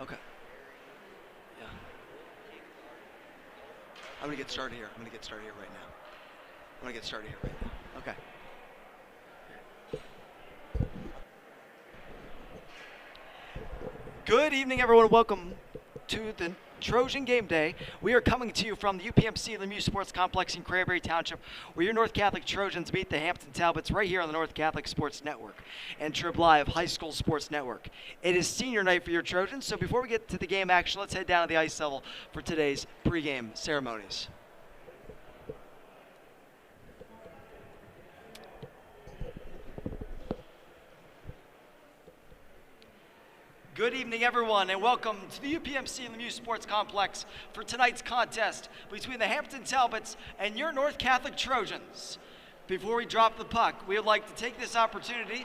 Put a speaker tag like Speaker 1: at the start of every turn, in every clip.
Speaker 1: Okay. Yeah. I'm gonna get started here. I'm gonna get started here right now. I'm gonna get started here right now. Okay. Good evening, everyone. Welcome to the Trojan Game Day. We are coming to you from the UPMC Lemieux Sports Complex in Cranberry Township, where your North Catholic Trojans meet the Hampton Talbots right here on the North Catholic Sports Network and Trib Live High School Sports Network. It is senior night for your Trojans, so before we get to the game action, let's head down to the ice level for today's pregame ceremonies. Good evening, everyone, and welcome to the UPMC Lemieux Sports Complex for tonight's contest between the Hampton Talbots and your North Catholic Trojans. Before we drop the puck, we would like to take this opportunity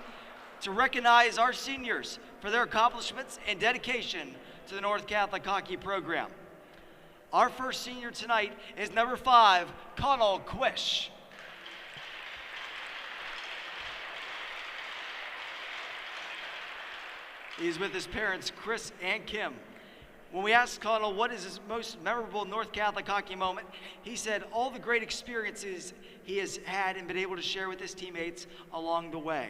Speaker 1: to recognize our seniors for their accomplishments and dedication to the North Catholic hockey program. Our first senior tonight is number 5, Connell Quish. He's with his parents, Chris and Kim. When we asked Connell what is his most memorable North Catholic hockey moment, he said all the great experiences he has had and been able to share with his teammates along the way.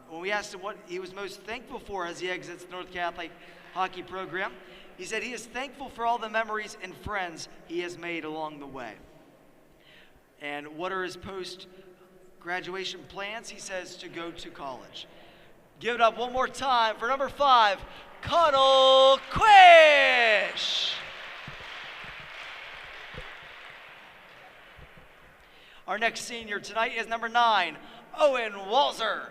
Speaker 1: When we asked him what he was most thankful for as he exits the North Catholic hockey program, he said he is thankful for all the memories and friends he has made along the way. And what are his post-graduation plans? He says to go to college. Give it up one more time for number 5, Connell Quish. Our next senior tonight is number 9, Owen Walzer.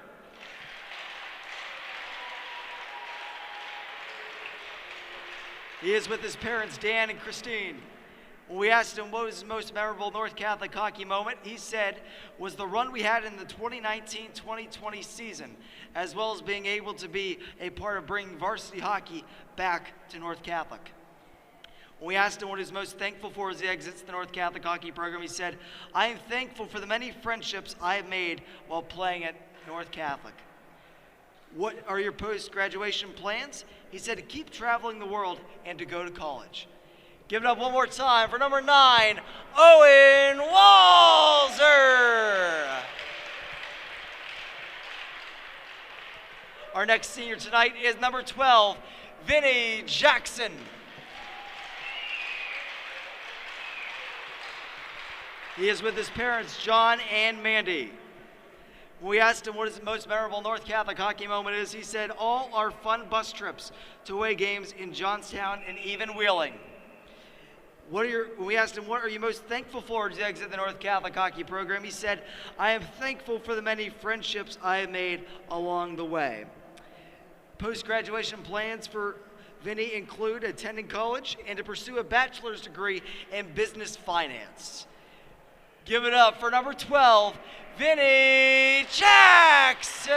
Speaker 1: He is with his parents, Dan and Christine. When we asked him what was his most memorable North Catholic hockey moment, he said was the run we had in the 2019-2020 season, as well as being able to be a part of bringing varsity hockey back to North Catholic. When we asked him what he's most thankful for as he exits the North Catholic hockey program, he said, I am thankful for the many friendships I have made while playing at North Catholic. What are your post-graduation plans? He said to keep traveling the world and to go to college. Give it up one more time for number 9, Owen Walzer. Our next senior tonight is number 12, Vinny Jackson. He is with his parents, John and Mandy. When we asked him what his most memorable North Catholic hockey moment is, he said all our fun bus trips to away games in Johnstown and even Wheeling. When we asked him, what are you most thankful for as you exit the North Catholic hockey program, he said, I am thankful for the many friendships I have made along the way. Post-graduation plans for Vinny include attending college and to pursue a bachelor's degree in business finance. Give it up for number 12, Vinny Jackson.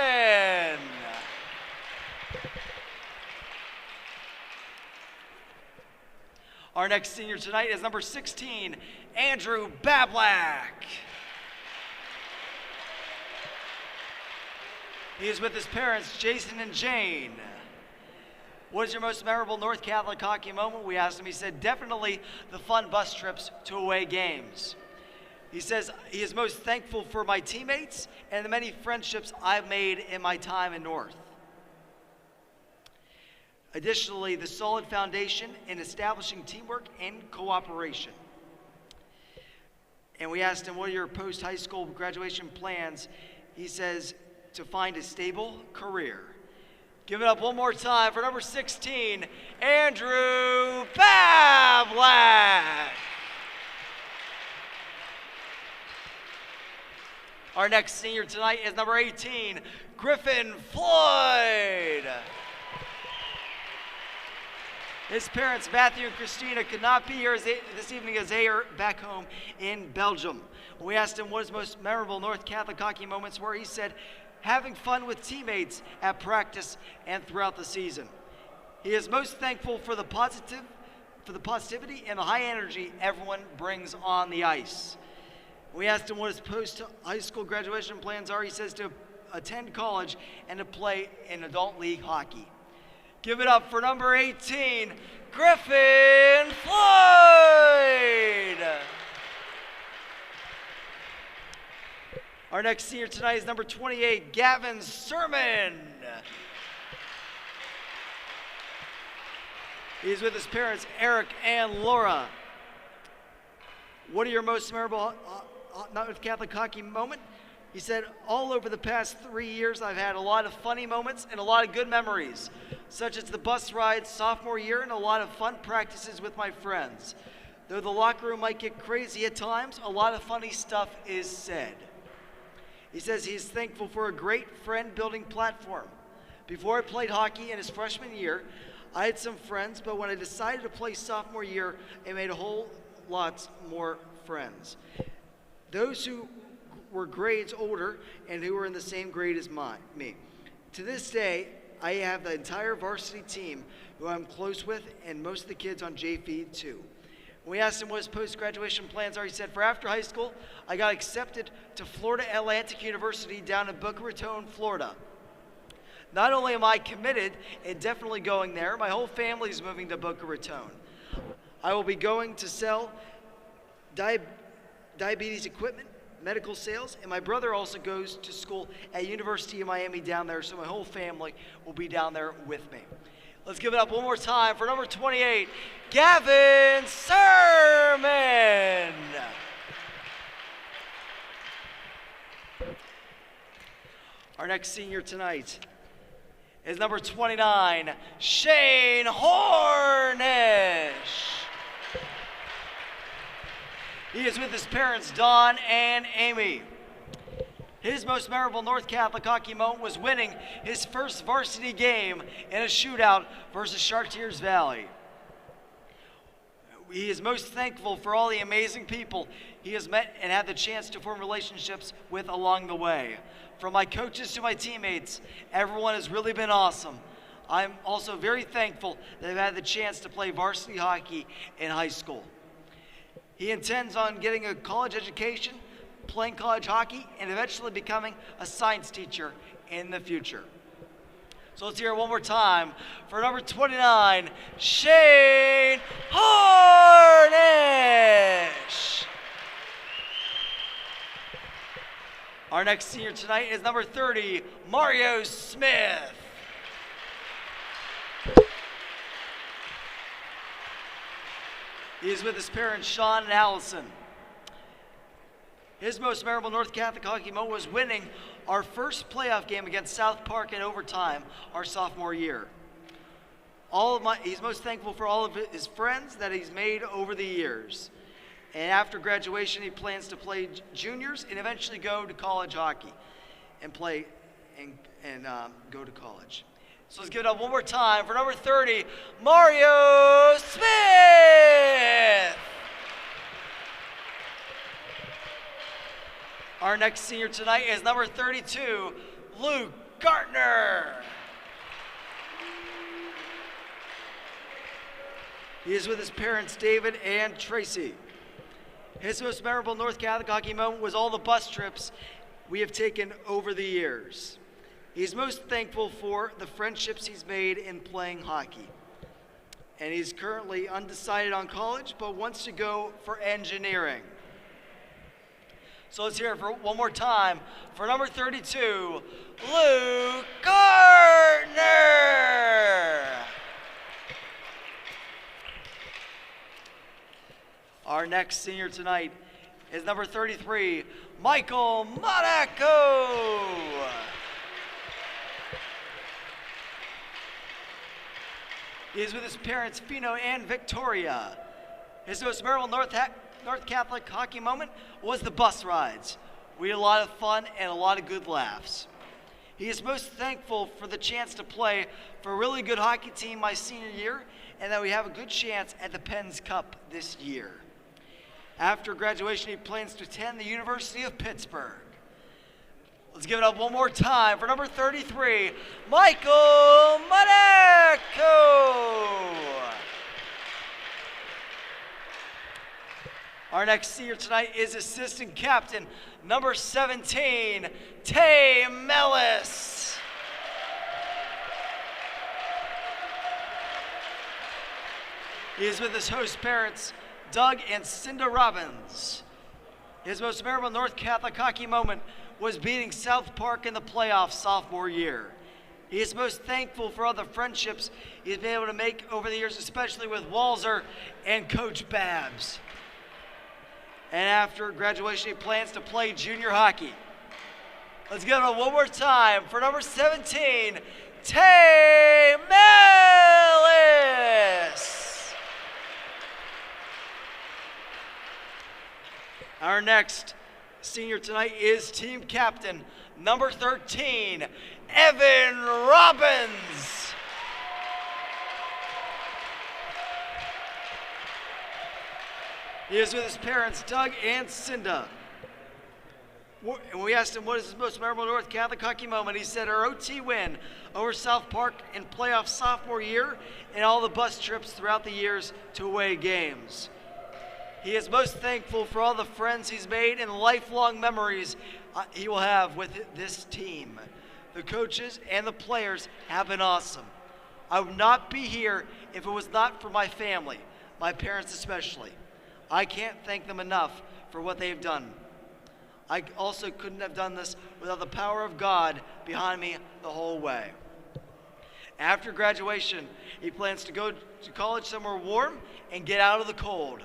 Speaker 1: Our next senior tonight is number 16, Andrew Bablak. He is with his parents, Jason and Jane. What is your most memorable North Catholic hockey moment? We asked him. He said, definitely the fun bus trips to away games. He says he is most thankful for my teammates and the many friendships I've made in my time in North. Additionally, the solid foundation in establishing teamwork and cooperation. And we asked him, what are your post-high school graduation plans? He says, to find a stable career. Give it up one more time for number 16, Andrew Bablak. Our next senior tonight is number 18, Griffin Floyd. His parents, Matthew and Christina, could not be here this evening as they are back home in Belgium. When we asked him what his most memorable North Catholic hockey moments were, he said, having fun with teammates at practice and throughout the season. He is most thankful for the positivity and the high energy everyone brings on the ice. We asked him what his post-high school graduation plans are. He says to attend college and to play in adult league hockey. Give it up for number 18, Griffin Floyd. Our next senior tonight is number 28, Gavin Sermon. He's with his parents, Eric and Laura. What are your most memorable North Catholic hockey moment? He said, all over the past 3 years, I've had a lot of funny moments and a lot of good memories, such as the bus ride sophomore year and a lot of fun practices with my friends. Though the locker room might get crazy at times, a lot of funny stuff is said. He says he's thankful for a great friend-building platform. Before I played hockey in his freshman year, I had some friends, but when I decided to play sophomore year, I made a whole lot more friends. Those who were grades older and who were in the same grade as me. To this day, I have the entire varsity team who I'm close with and most of the kids on JV too. When we asked him what his post-graduation plans are, he said, for after high school, I got accepted to Florida Atlantic University down in Boca Raton, Florida. Not only am I committed and definitely going there, my whole family is moving to Boca Raton. I will be going to sell diabetes equipment, medical sales, and my brother also goes to school at University of Miami down there, so my whole family will be down there with me. Let's give it up one more time for number 28, Gavin Sermon. Our next senior tonight is number 29, Shane Hornish. He is with his parents, Don and Amy. His most memorable North Catholic hockey moment was winning his first varsity game in a shootout versus Chartiers Valley. He is most thankful for all the amazing people he has met and had the chance to form relationships with along the way. From my coaches to my teammates, everyone has really been awesome. I'm also very thankful that I've had the chance to play varsity hockey in high school. He intends on getting a college education, playing college hockey, and eventually becoming a science teacher in the future. So let's hear it one more time for number 29, Shane Hornish. Our next senior tonight is number 30, Mario Smith. He is with his parents, Sean and Allison. His most memorable North Catholic hockey moment was winning our first playoff game against South Park in overtime our sophomore year. He's most thankful for all of his friends that he's made over the years. And after graduation, he plans to play juniors and eventually go to college hockey and play and go to college. So let's give it up one more time for number 30, Mario Smith. Our next senior tonight is number 32, Luke Gartner. He is with his parents, David and Tracy. His most memorable North Catholic hockey moment was all the bus trips we have taken over the years. He's most thankful for the friendships he's made in playing hockey. And he's currently undecided on college, but wants to go for engineering. So let's hear it for one more time for number 32, Luke Gardner. Our next senior tonight is number 33, Michael Monaco. He is with his parents, Fino and Victoria. His most memorable North Catholic hockey moment was the bus rides. We had a lot of fun and a lot of good laughs. He is most thankful for the chance to play for a really good hockey team my senior year and that we have a good chance at the Penn's Cup this year. After graduation, he plans to attend the University of Pittsburgh. Let's give it up one more time for number 33, Michael Monaco. Our next senior tonight is assistant captain, number 17, Tay Mellis. He is with his host parents, Doug and Cinda Robbins. His most memorable North Catholic hockey moment was beating South Park in the playoffs sophomore year. He is most thankful for all the friendships he's been able to make over the years, especially with Walzer and Coach Babs. And after graduation, he plans to play junior hockey. Let's give it one more time for number 17, Tay Mellis. Our next senior tonight is team captain, number 13, Evan Robbins. He is with his parents, Doug and Cinda. And we asked him what is his most memorable North Catholic hockey moment. He said our OT win over South Park in playoff sophomore year and all the bus trips throughout the years to away games. He is most thankful for all the friends he's made and lifelong memories he will have with this team. The coaches and the players have been awesome. I would not be here if it was not for my family, my parents especially. I can't thank them enough for what they've done. I also couldn't have done this without the power of God behind me the whole way. After graduation, he plans to go to college somewhere warm and get out of the cold.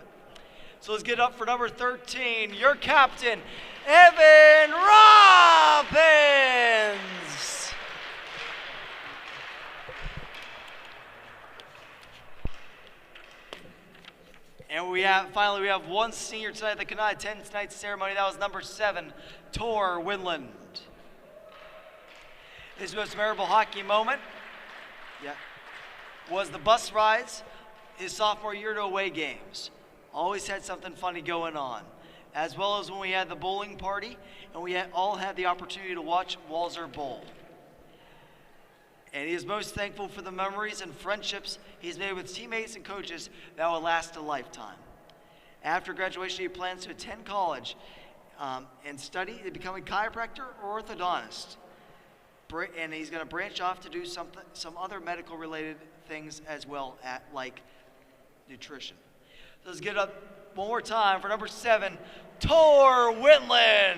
Speaker 1: So let's get up for number 13, your captain, Evan Robbins. And finally we have one senior tonight that could not attend tonight's ceremony. That was number 7, Tor Winland. His most memorable hockey moment was the bus rides his sophomore year to away games. Always had something funny going on, as well as when we had the bowling party and we all had the opportunity to watch Walzer bowl. And he is most thankful for the memories and friendships he's made with teammates and coaches that will last a lifetime. After graduation, he plans to attend college and study to become a chiropractor or orthodontist. And he's going to branch off to do some other medical related things as well, like nutrition. So let's get it up one more time for number 7, Tor Whitland.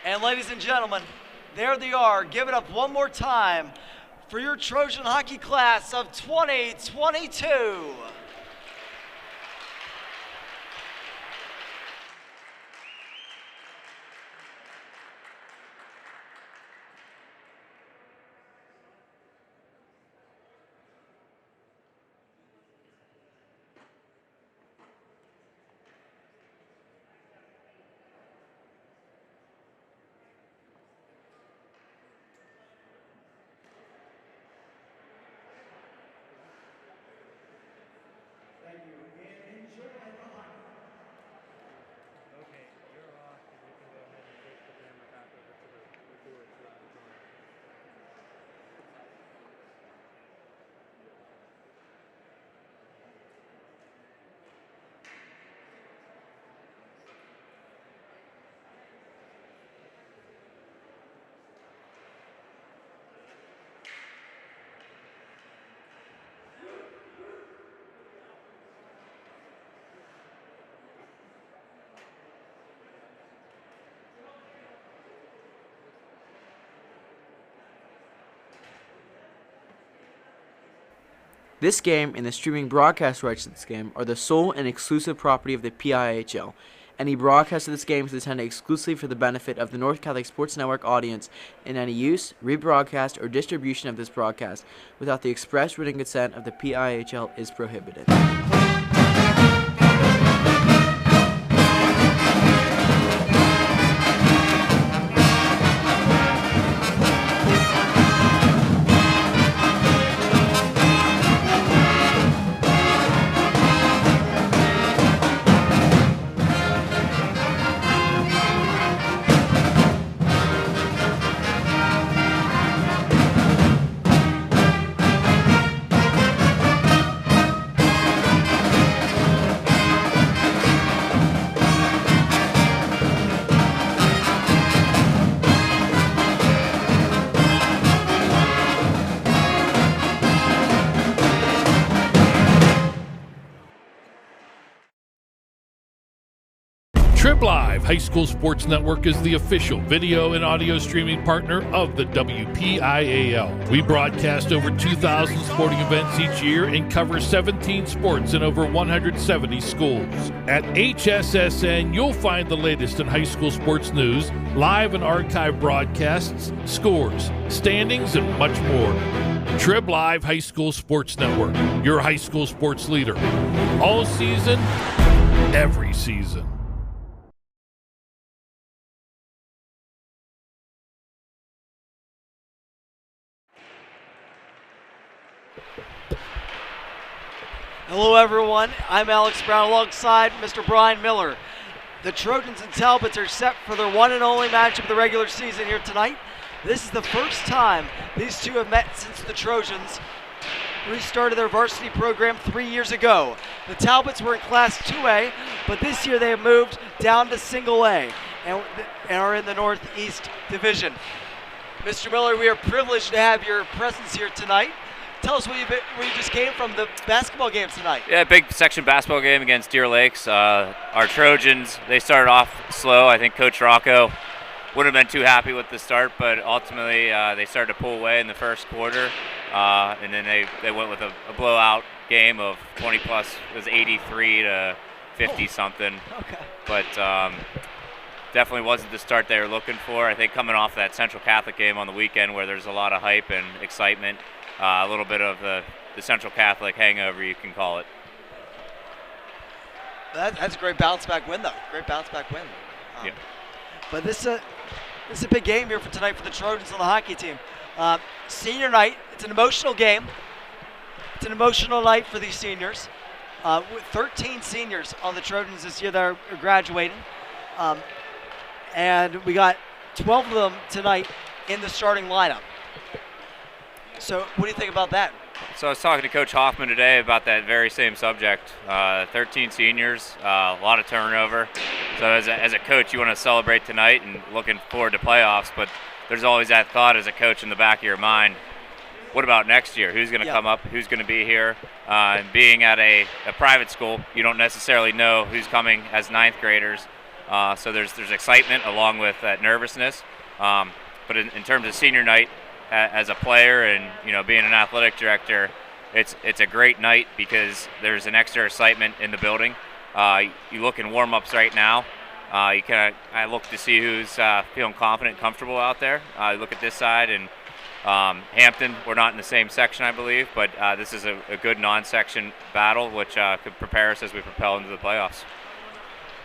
Speaker 1: And ladies and gentlemen, there they are. Give it up one more time for your Trojan hockey class of 2022.
Speaker 2: This game and the streaming broadcast rights to this game are the sole and exclusive property of the PIHL. Any broadcast of this game is intended exclusively for the benefit of the North Catholic Sports Network audience, and any use, rebroadcast, or distribution of this broadcast without the express written consent of the PIHL is prohibited.
Speaker 3: Trib Live High School Sports Network is the official video and audio streaming partner of the WPIAL. We broadcast over 2,000 sporting events each year and cover 17 sports in over 170 schools. At HSSN, you'll find the latest in high school sports news, live and archive broadcasts, scores, standings, and much more. Trib Live High School Sports Network, your high school sports leader. All season, every season.
Speaker 1: Hello everyone, I'm Alex Brown alongside Mr. Brian Miller. The Trojans and Talbots are set for their one and only matchup of the regular season here tonight. This is the first time these two have met since the Trojans restarted their varsity program 3 years ago. The Talbots were in Class 2A, but this year they have moved down to Single A and are in the Northeast Division. Mr. Miller, we are privileged to have your presence here tonight. Tell us where you just came from the basketball game tonight.
Speaker 4: Yeah, big section basketball game against Deer Lakes. Our Trojans, they started off slow. I think Coach Rocco wouldn't have been too happy with the start, but ultimately they started to pull away in the first quarter, and then they went with a blowout game of 20 plus. It was 83 to 50 something.
Speaker 1: Okay.
Speaker 4: But definitely wasn't the start they were looking for. I think coming off that Central Catholic game on the weekend where there's a lot of hype and excitement. A little bit of the Central Catholic hangover, you can call it.
Speaker 1: That's a great bounce back win, though. Great bounce back win.
Speaker 4: Yeah.
Speaker 1: But this is a big game here for tonight for the Trojans and the hockey team. Senior night, it's an emotional game. It's an emotional night for these seniors. With 13 seniors on the Trojans this year that are graduating. And we got 12 of them tonight in the starting lineup. So what do you think about that?
Speaker 4: So I was talking to Coach Hoffman today about that very same subject. 13 seniors, a lot of turnover. So as a coach, you want to celebrate tonight and looking forward to playoffs, but there's always that thought as a coach in the back of your mind, what about next year? Who's going to come up? Who's going to be here? And being at a private school, you don't necessarily know who's coming as ninth graders. So there's excitement along with that nervousness. But in terms of senior night, as a player and being an athletic director, it's a great night because there's an extra excitement in the building. You look in warm-ups right now. I look to see who's feeling confident, comfortable out there. You look at this side and Hampton. We're not in the same section, I believe, but this is a good non-section battle, which could prepare us as we propel into the playoffs.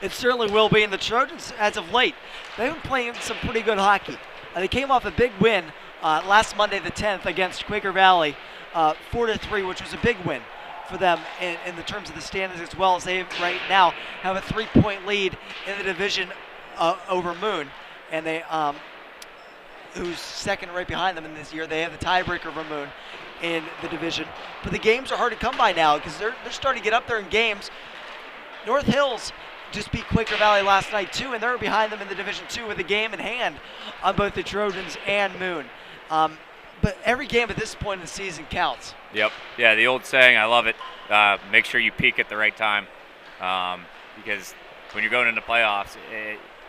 Speaker 1: It certainly will be. And the Trojans, as of late, they've been playing some pretty good hockey. They came off a big win last Monday the 10th against Quaker Valley, 4-3, which was a big win for them in the terms of the standings, as well as they right now have a 3-point lead in the division over Moon, and they who's second right behind them in this year. They have the tiebreaker over Moon in the division. But the games are hard to come by now because they're starting to get up there in games. North Hills just beat Quaker Valley last night too, and they're behind them in the Division 2 with a game in hand on both the Trojans and Moon. But every game at this point in the season counts.
Speaker 4: Yep. Yeah, the old saying, I love it. Make sure you peak at the right time, because when you're going into playoffs,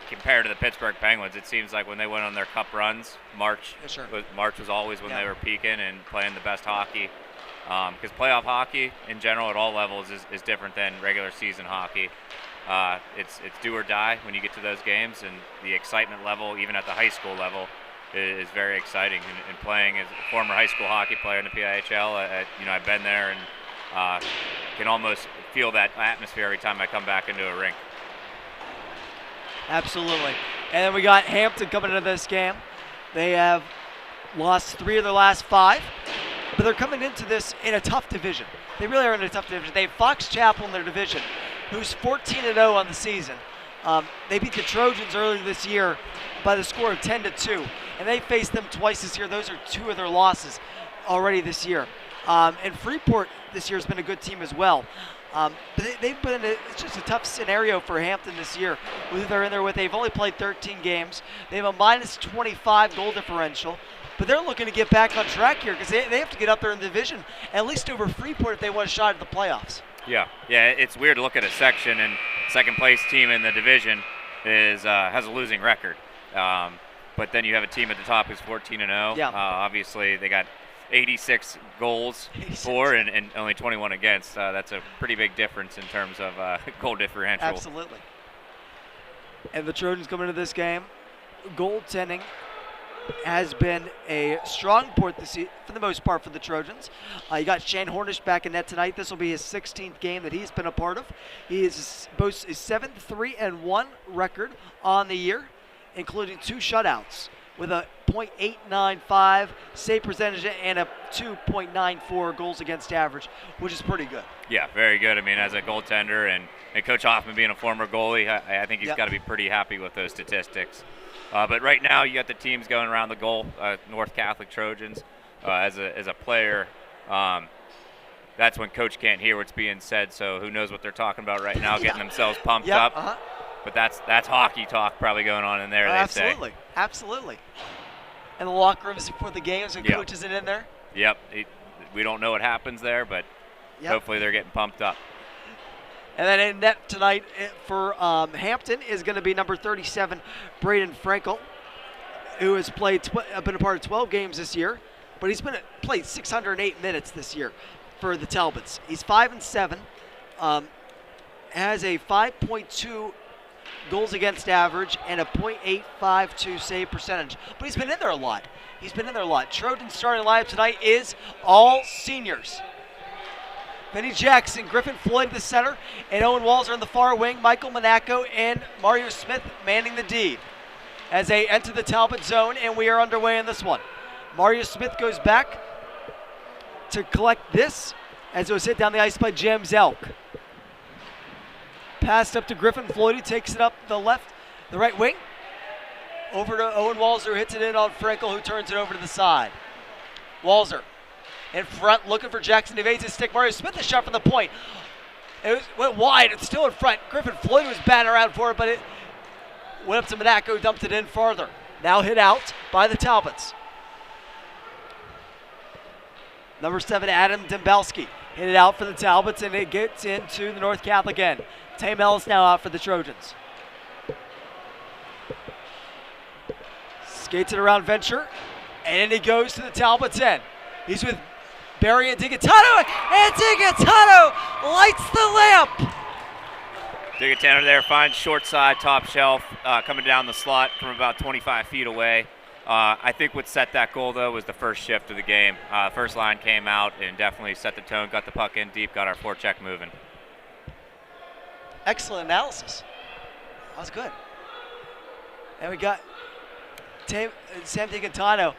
Speaker 4: compared to the Pittsburgh Penguins, it seems like when they went on their cup runs, March was always when they were peaking and playing the best hockey. Because playoff hockey in general at all levels is different than regular season hockey. It's do or die when you get to those games, and the excitement level, even at the high school level, is very exciting. And playing as a former high school hockey player in the PIHL, I've been there and can almost feel that atmosphere every time I come back into a rink.
Speaker 1: Absolutely. And then we got Hampton coming into this game. They have lost 3 of their last 5, but they're coming into this in a tough division. They really are in a tough division. They have Fox Chapel in their division, who's 14-0 on the season. They beat the Trojans earlier this year by the score of 10-2, and they faced them twice this year. Those are 2 of their losses already this year. And Freeport this year has been a good team as well. But they've been it's just a tough scenario for Hampton this year. They're in there with, they've only played 13 games. They have a -25 goal differential. But they're looking to get back on track here because they have to get up there in the division, at least over Freeport if they want a shot at the playoffs.
Speaker 4: Yeah, it's weird to look at a section and second place team in the division has a losing record. But then you have a team at the top who's 14-0.
Speaker 1: Yeah.
Speaker 4: Obviously, they got 86 goals for and only 21 against. That's a pretty big difference in terms of goal differential.
Speaker 1: Absolutely. And the Trojans come into this game, goaltending has been a strong point this season, for the most part, for the Trojans. You got Shane Hornish back in net tonight. This will be his 16th game that he's been a part of. He boasts a 7-3-1 record on the year, including 2 shutouts, with a .895 save percentage and a 2.94 goals against average, which is pretty good.
Speaker 4: Yeah, very good. I mean, as a goaltender and Coach Hoffman being a former goalie, I think he's got to be pretty happy with those statistics. But right now, you got the teams going around the goal. North Catholic Trojans, as a player, that's when Coach can't hear what's being said. So who knows what they're talking about right now, getting themselves pumped up. But that's hockey talk probably going on in there. They say.
Speaker 1: Absolutely. And the locker rooms before the games, when Coach isn't in there.
Speaker 4: Yep. We don't know what happens there, but hopefully they're getting pumped up.
Speaker 1: And then in net tonight for Hampton is going to be number 37, Braden Frankel, who has been a part of 12 games this year, but he's played 608 minutes this year for the Talbots. He's 5-7, has a 5.2 goals against average and a .852 save percentage, but he's been in there a lot. Trojan's starting lineup tonight is all seniors. Benny Jackson, Griffin Floyd at the center, and Owen Walzer in the far wing. Michael Monaco and Mario Smith manning the D as they enter the Talbot zone, and we are underway in this one. Mario Smith goes back to collect this as it was hit down the ice by James Elk. Passed up to Griffin Floyd, who takes it up the right wing. Over to Owen Walzer, who hits it in on Frankel, who turns it over to the side. Walzer in front, looking for Jackson, evades his stick. Mario Smith, a shot from the point. It went wide, it's still in front. Griffin Floyd was batting around for it, but it went up to Monaco, dumped it in farther. Now hit out by the Talbots. Number 7, Adam Dembowski, hit it out for the Talbots, and it gets into the North Catholic end. Tay Ellis now out for the Trojans. Skates it around Venture, and he goes to the Talbots end. He's with Barry and Digatano, and Digatano lights the lamp.
Speaker 4: Digatano there finds short side, top shelf, coming down the slot from about 25 feet away. I think what set that goal, though, was the first shift of the game. First line came out and definitely set the tone, got the puck in deep, got our forecheck moving.
Speaker 1: Excellent analysis. That was good. And we got Sam Digatano,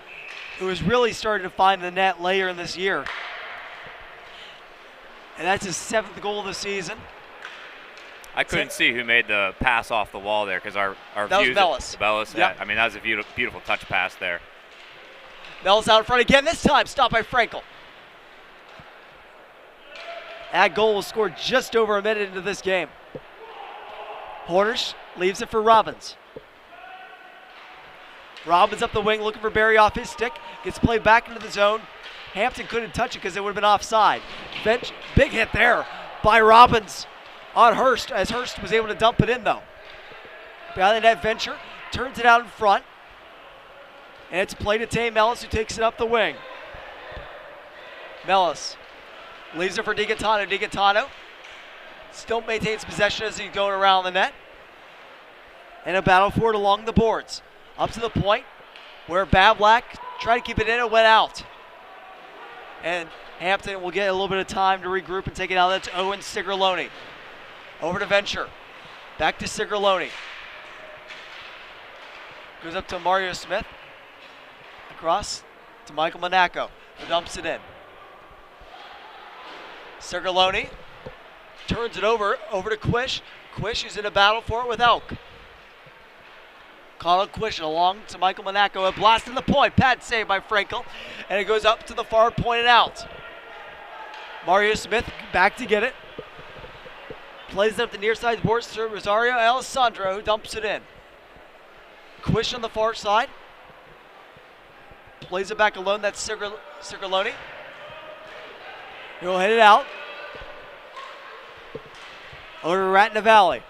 Speaker 1: who has really started to find the net later in this year. And that's his 7th goal of the season.
Speaker 4: I couldn't see who made the pass off the wall there because our
Speaker 1: that
Speaker 4: views.
Speaker 1: Was
Speaker 4: Bellis.
Speaker 1: Yep.
Speaker 4: I mean, that was a beautiful touch pass there.
Speaker 1: Bellis out in front again, this time stopped by Frankel. That goal was scored just over a minute into this game. Hornish leaves it for Robbins. Robbins up the wing looking for Barry off his stick. Gets played back into the zone. Hampton couldn't touch it because it would have been offside. Big hit there by Robbins on Hurst, as Hurst was able to dump it in, though. Behind the net, Venture turns it out in front. And it's played to Tay Mellis, who takes it up the wing. Mellis leaves it for Digatano. Digatano still maintains possession as he's going around the net. And a battle for it along the boards. Up to the point where Bablak tried to keep it in and went out. And Hampton will get a little bit of time to regroup and take it out. That's Owen Sigerloni. Over to Venture. Back to Sigerloni. Goes up to Mario Smith. Across to Michael Monaco, who dumps it in. Sigerloni turns it over to Quish. Quish is in a battle for it with Elk. Colin Quish along to Michael Monaco. A blast in the point. Pad save by Frankel. And it goes up to the far point and out. Mario Smith back to get it. Plays it up the near side boards to Rosario Alessandro, who dumps it in. Quish on the far side. Plays it back alone. That's Sigerloni. He'll hit it out. Over to Ratna Valley.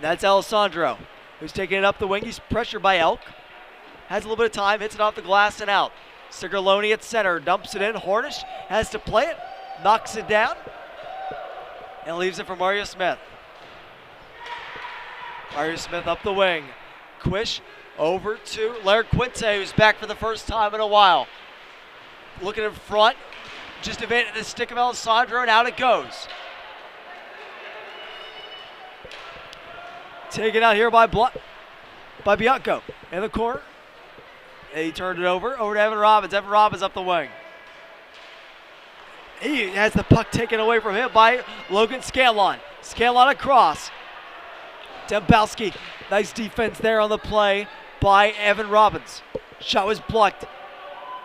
Speaker 1: And that's Alessandro, who's taking it up the wing. He's pressured by Elk. Has a little bit of time, hits it off the glass and out. Cigarloni at center, dumps it in. Hornish has to play it, knocks it down, and leaves it for Mario Smith. Mario Smith up the wing. Quish over to Laird Quinte, who's back for the first time in a while. Looking in front, just evaded the stick of Alessandro, and out it goes. Taken out here by Bianco in the corner. And he turned it over to Evan Robbins. Evan Robbins up the wing. He has the puck taken away from him by Logan Scanlon. Scanlon across. Dembowski, nice defense there on the play by Evan Robbins. Shot was blocked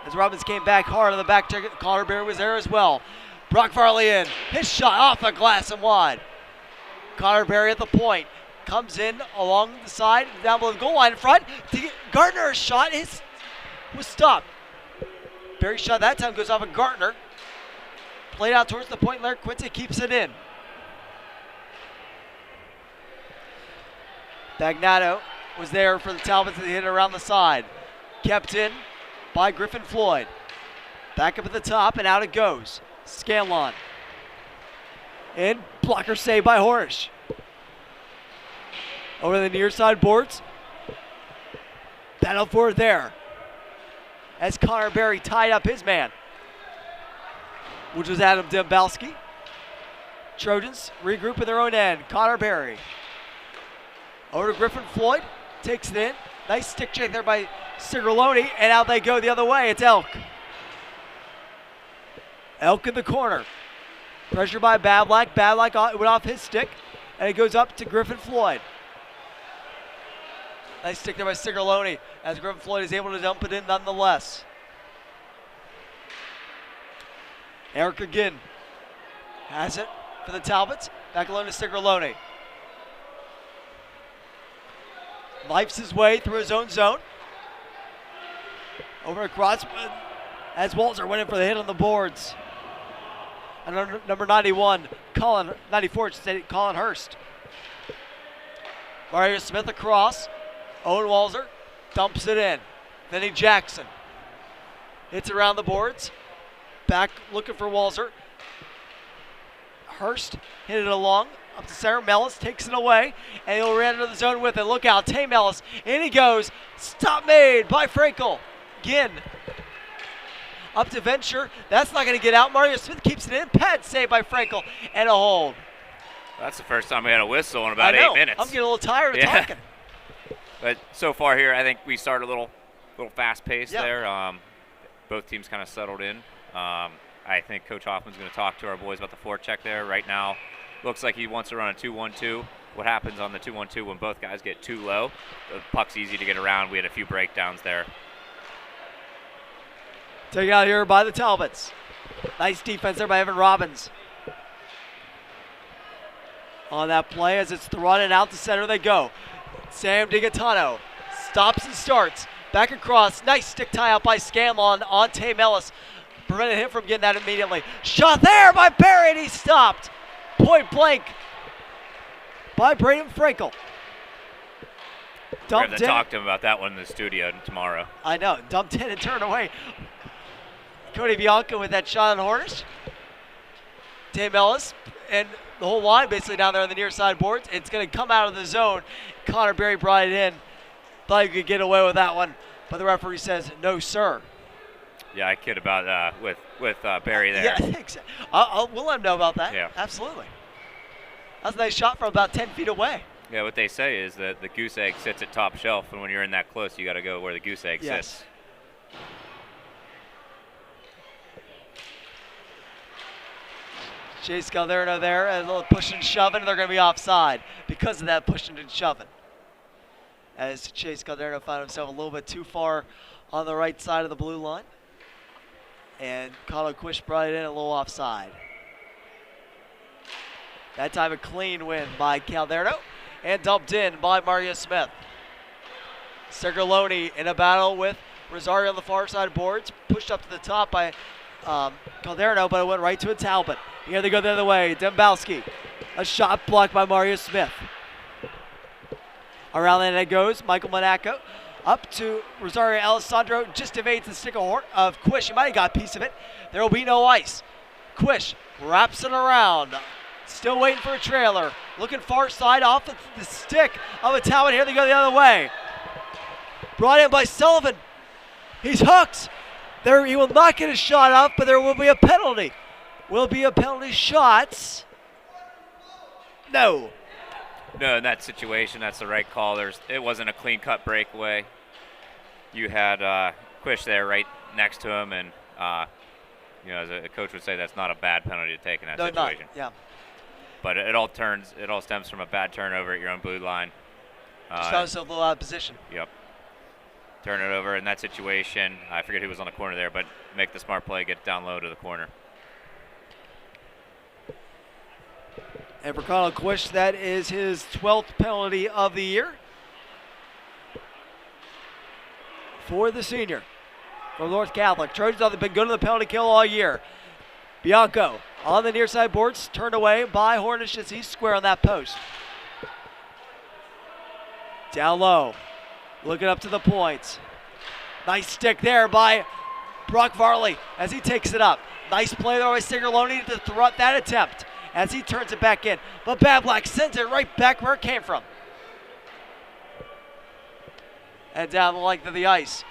Speaker 1: as Robbins came back hard on the back check. Connor Berry was there as well. Brock Farley in. His shot off the glass and wide. Connor Berry at the point. Comes in along the side, down below the goal line in front. Gardner's shot was stopped. Berry's shot that time goes off of Gardner. Played out towards the point. Laird Quinte keeps it in. Bagnato was there for the Talbots that hit it around the side. Kept in by Griffin Floyd. Back up at the top and out it goes. Scanlon. And blocker save by Horish. Over the near side boards. Battle for it there. As Connor Berry tied up his man, which was Adam Dembowski. Trojans regroup in their own end. Connor Berry. Over to Griffin Floyd. Takes it in. Nice stick check there by Cigarloni. And out they go the other way. It's Elk. Elk in the corner. Pressure by Bablack. Bablack went off his stick. And it goes up to Griffin Floyd. Nice stick there by Cigarloni as Griffin Floyd is able to dump it in nonetheless. Eric again has it for the Talbots. Back alone to Cigarloni. Lifes his way through his own zone. Over across as Walzer went in for the hit on the boards. And number 91, 94, Colin Hurst. Mario Smith across. Owen Walzer dumps it in. Vinny Jackson hits around the boards. Back looking for Walzer. Hurst hit it along up to Sarah Mellis, takes it away, and he'll run into the zone with it. Look out, Tay Mellis. In he goes. Stop made by Frankel. Again. Up to Venture. That's not going to get out. Mario Smith keeps it in. Pad save by Frankel and a hold.
Speaker 4: That's the first time we had a whistle in about 8 minutes.
Speaker 1: I'm getting a little tired of talking.
Speaker 4: But so far here, I think we started a little fast-paced there. Both teams kind of settled in. I think Coach Hoffman's going to talk to our boys about the forecheck there. Right now, looks like he wants to run a 2-1-2. What happens on the 2-1-2 when both guys get too low? The puck's easy to get around. We had a few breakdowns there.
Speaker 1: Taken out here by the Talbots. Nice defense there by Evan Robbins. On that play as it's thrown and out to center they go. Sam DiGaetano stops and starts. Back across. Nice stick tie out by Scanlon on Tay Mellis. Prevented him from getting that immediately. Shot there by Barry and he stopped. Point blank by Braden Frankel.
Speaker 4: We're going to talk to him about that one in the studio tomorrow.
Speaker 1: I know. Dumped in and turned away. Cody Bianco with that shot on Hornish. Tay Mellis and the whole line basically down there on the near side boards. It's going to come out of the zone. Connor Berry brought it in. Thought he could get away with that one, but the referee says, no, sir.
Speaker 4: Yeah, I kid about with Berry there.
Speaker 1: Yeah, I think so. We'll let him know about that. Yeah. Absolutely. That's a nice shot from about 10 feet away.
Speaker 4: Yeah, what they say is that the goose egg sits at top shelf, and when you're in that close, you got to go where the goose egg sits.
Speaker 1: Chase Calderno there, and a little pushing and shoving, and they're going to be offside because of that pushing and shoving. As Chase Calderno found himself a little bit too far on the right side of the blue line. And Colin Quish brought it in a little offside. That time a clean win by Calderno and dumped in by Mario Smith. Cigarloni in a battle with Rosario on the far side boards. Pushed up to the top by Calderno, but it went right to a Talbot. Here they go the other way. Dembowski. A shot blocked by Mario Smith. Around the net goes Michael Monaco. Up to Rosario Alessandro. Just evades the stick of Quish. He might have got a piece of it. There will be no ice. Quish wraps it around. Still waiting for a trailer. Looking far side off the stick of a Talbot. Here they go the other way. Brought in by Sullivan. He's hooked. There, he will not get a shot up, but there will be a penalty. Will be a penalty shot. No.
Speaker 4: No, in that situation, that's the right call. It wasn't a clean-cut breakaway. You had Quish there right next to him, and as a coach would say, that's not a bad penalty to take in that situation.
Speaker 1: Not, yeah.
Speaker 4: But it all stems from a bad turnover at your own blue line.
Speaker 1: Just found himself a little out of position.
Speaker 4: Yep. Turn it over in that situation. I forget who was on the corner there, but make the smart play, get it down low to the corner.
Speaker 1: And for Connell Quish, that is his 12th penalty of the year for the senior from North Catholic. Trojans have been good on the penalty kill all year. Bianco on the near side boards, turned away by Hornish as he's square on that post. Down low, looking up to the points. Nice stick there by Brock Varley as he takes it up. Nice play there by Sigerloni to thwart that attempt as he turns it back in. But Bad Black sends it right back where it came from. And down the length of the ice.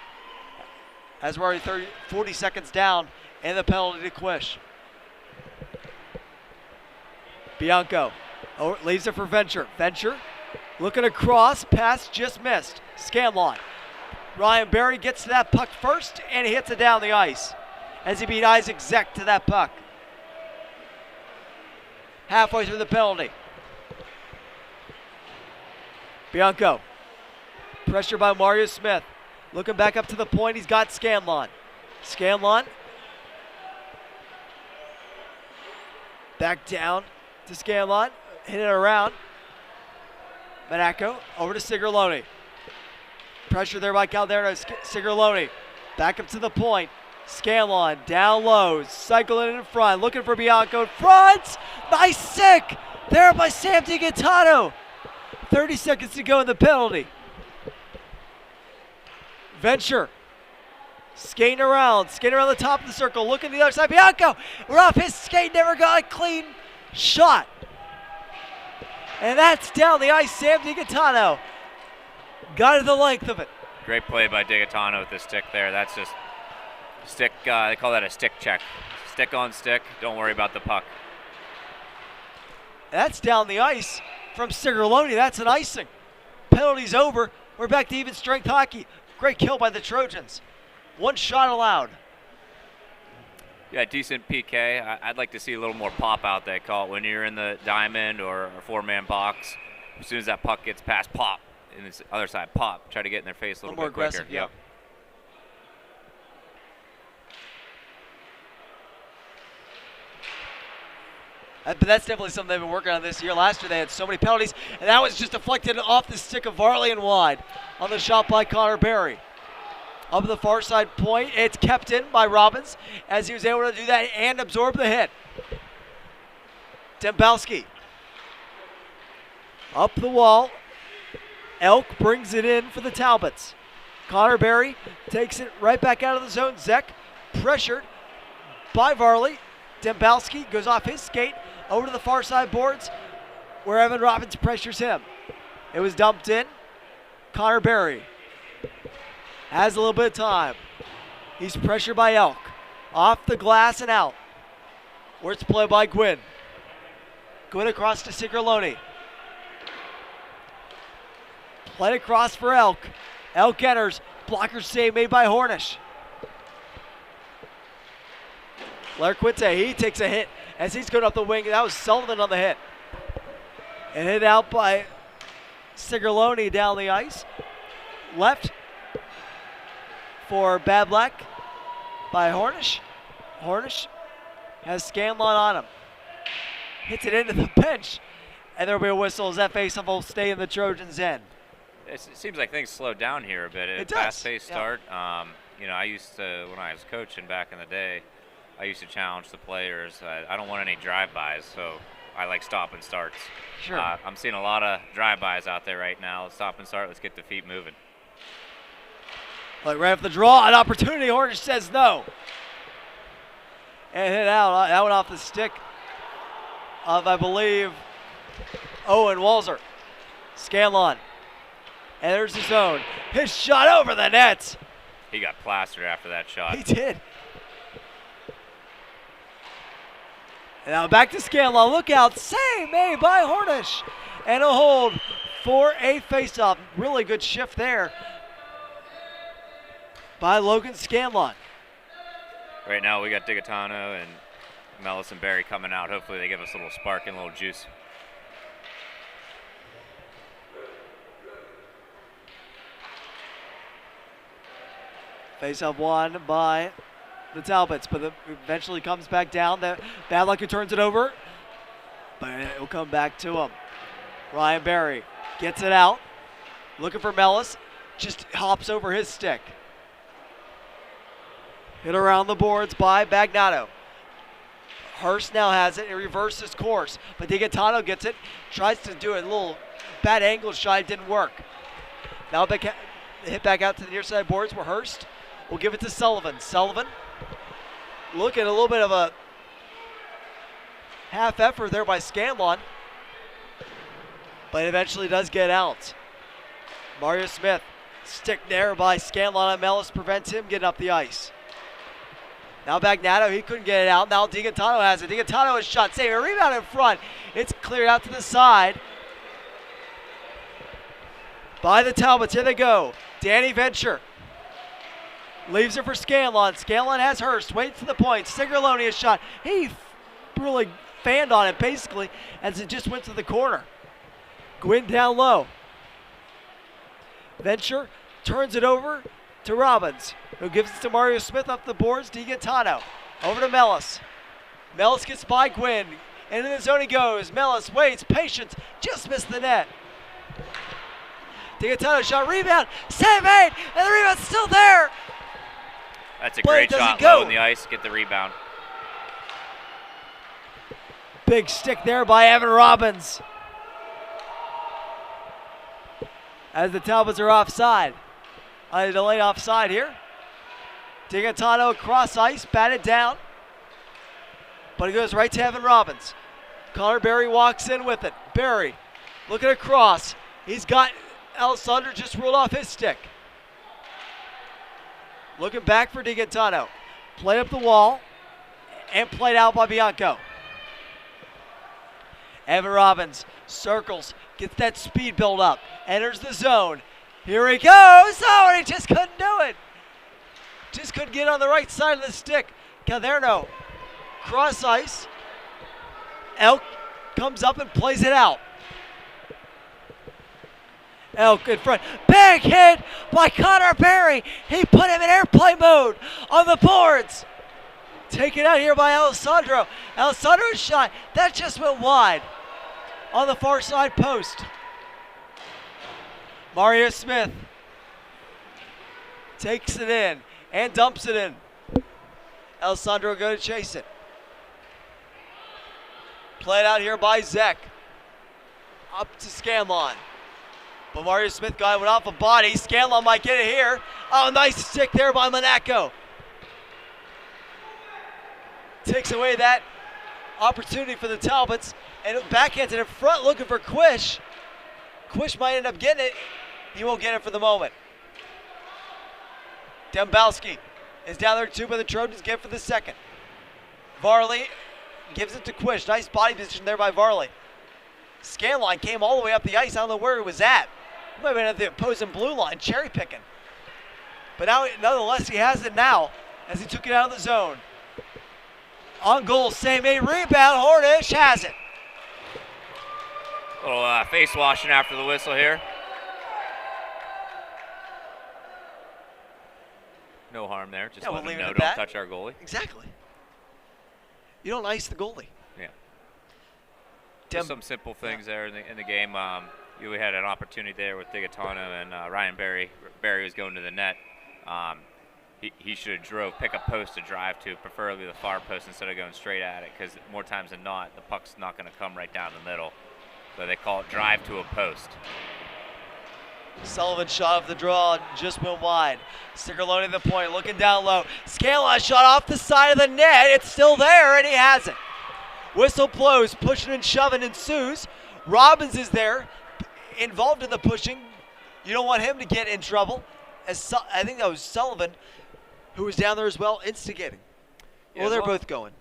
Speaker 1: As we're already 40 seconds down in the penalty to Quish. Bianco leaves it for Venture. Venture looking across, pass just missed. Scanlon. Ryan Berry gets to that puck first and he hits it down the ice as he beat Isaac Zeck to that puck. Halfway through the penalty. Bianco. Pressure by Mario Smith. Looking back up to the point, he's got Scanlon. Scanlon. Back down to Scanlon. Hit it around. Monaco over to Sigerloni. Pressure there by Calderno. Sigerloni. Back up to the point. Scanlon down low. Cycling in front. Looking for Bianco in front. Nice stick there by Sam DiGaetano. 30 seconds to go in the penalty. Venture. Skating around the top of the circle. Looking to the other side. Bianco. We're off his skate. Never got a clean shot. And that's down the ice. Sam DiGaetano got to the length of it.
Speaker 4: Great play by DiGaetano with the stick there. That's just stick. They call that a stick check. Stick on stick. Don't worry about the puck.
Speaker 1: That's down the ice from Sigerloni. That's an icing. Penalty's over. We're back to even strength hockey. Great kill by the Trojans. One shot allowed.
Speaker 4: Yeah, decent PK. I'd like to see a little more pop out there. Call it when you're in the diamond or a four-man box. As soon as that puck gets past, pop. And the other side, pop. Try to get in their face a little
Speaker 1: more
Speaker 4: bit quicker.
Speaker 1: Aggressive, yeah.
Speaker 4: Yep.
Speaker 1: But that's definitely something they've been working on this year. Last year they had so many penalties, and that was just deflected off the stick of Varley and wide on the shot by Connor Berry. Up the far side point, it's kept in by Robbins as he was able to do that and absorb the hit. Dembowski. Up the wall. Elk brings it in for the Talbots. Connor Berry takes it right back out of the zone. Zeck pressured by Varley. Dembowski goes off his skate over to the far side boards where Evan Robbins pressures him. It was dumped in. Connor Berry has a little bit of time. He's pressured by Elk. Off the glass and out. Where it's played by Gwynn. Gwynn across to Sigerloni. Played across for Elk. Elk enters. Blocker save made by Hornish. Larquite, he takes a hit as he's going up the wing. That was Sullivan on the hit. And hit out by Sigerloni down the ice. Left for Bad Black by Hornish. Hornish has Scanlon on him. Hits it into the bench. And there will be a whistle as that faceoff will stay in the Trojans' end.
Speaker 4: It seems like things slowed down here a bit.
Speaker 1: It does.
Speaker 4: Fast-paced start. I used to, when I was coaching back in the day, I used to challenge the players. I don't want any drive-bys, so I like stop and starts.
Speaker 1: Sure.
Speaker 4: I'm seeing a lot of drive-bys out there right now. Let's stop and start. Let's get the feet moving.
Speaker 1: Like right off the draw, an opportunity. Hornish says no. And hit out. That went off the stick of, I believe, Owen Walzer. Scanlon. And there's his own. His shot over the net.
Speaker 4: He got plastered after that shot.
Speaker 1: He did. And now back to Scanlon. Look out. Save made by Hornish. And a hold for a faceoff. Really good shift there by Logan Scanlon.
Speaker 4: Right now we got Digitano and Mellis and Barry coming out. Hopefully they give us a little spark and a little juice.
Speaker 1: Face-off won by the Talbots, but eventually comes back down. Bad luck who turns it over, but it will come back to him. Ryan Barry gets it out, looking for Mellis, just hops over his stick. Hit around the boards by Bagnato. Hurst now has it and reverses course, but Digitano gets it, tries to do a little bad angle shot, it didn't work. Now hit back out to the near side boards where Hurst will give it to Sullivan. Sullivan looking at a little bit of a half effort there by Scanlon, but eventually does get out. Mario Smith, stick there by Scanlon and Mellis prevents him getting up the ice. Now Bagnato, he couldn't get it out. Now Digitano has it. Digitano is shot, save a rebound in front. It's cleared out to the side by the Talbots. Here they go. Danny Venture leaves it for Scanlon. Scanlon has Hurst, waits to the point. Sigerloni is shot. He really fanned on it basically as it just went to the corner. Gwynn down low. Venture turns it over to Robbins, who gives it to Mario Smith up the boards. Digitano over to Mellis. Mellis gets by Gwynn, and in the zone he goes. Mellis waits, patience, just missed the net. Digitano shot, rebound, save made, and the rebound's still there.
Speaker 4: That's a
Speaker 1: But
Speaker 4: great
Speaker 1: it doesn't
Speaker 4: shot,
Speaker 1: go.
Speaker 4: low in the ice, get the rebound.
Speaker 1: Big stick there by Evan Robbins. As the Talbots are offside. A delayed offside here. Digitano across ice, batted down. But it goes right to Evan Robbins. Connor Berry walks in with it. Berry looking across. He's got Alessandro just rolled off his stick. Looking back for Digitano. Played up the wall and played out by Bianco. Evan Robbins circles, gets that speed build up, enters the zone. Here he goes. Oh, and he just couldn't do it. Just couldn't get on the right side of the stick. Caderno, cross ice. Elk comes up and plays it out. Elk in front. Big hit by Connor Berry. He put him in airplane mode on the boards. Taken out here by Alessandro. Alessandro's shot, that just went wide on the far side post. Mario Smith takes it in and dumps it in. Alessandro will go to chase it. Played out here by Zek. Up to Scanlon. But Mario Smith guy went off a body. Scanlon might get it here. Oh, nice stick there by Monaco. Takes away that opportunity for the Talbots. And backhands it in front looking for Quish. Quish might end up getting it. He won't get it for the moment. Dembowski is down there too, but the Trojans get it for the second. Varley gives it to Quish. Nice body position there by Varley. Scanlon came all the way up the ice. I don't know where he was at. He might have been at the opposing blue line, cherry picking. But now, nonetheless, he has it now as he took it out of the zone. On goal, same a rebound. Hornish has it.
Speaker 4: Little face washing after the whistle here. No harm there. Just
Speaker 1: we'll
Speaker 4: let them
Speaker 1: leave it
Speaker 4: know
Speaker 1: at
Speaker 4: don't
Speaker 1: that.
Speaker 4: touch our goalie.
Speaker 1: Exactly. You don't ice the goalie.
Speaker 4: Yeah. Just some simple things there in the game. We had an opportunity there with Digitano and Ryan Berry. Berry was going to the net. he should have pick a post to drive to, preferably the far post instead of going straight at it, because more times than not, the puck's not going to come right down the middle. So they call it drive to a post.
Speaker 1: Sullivan shot off the draw, just went wide. Sigerloni the point, looking down low. Scanlon shot off the side of the net. It's still there, and he has it. Whistle blows, pushing and shoving ensues. Robbins is there, involved in the pushing. You don't want him to get in trouble. I think that was Sullivan who was down there as well, instigating. Well, they're both going.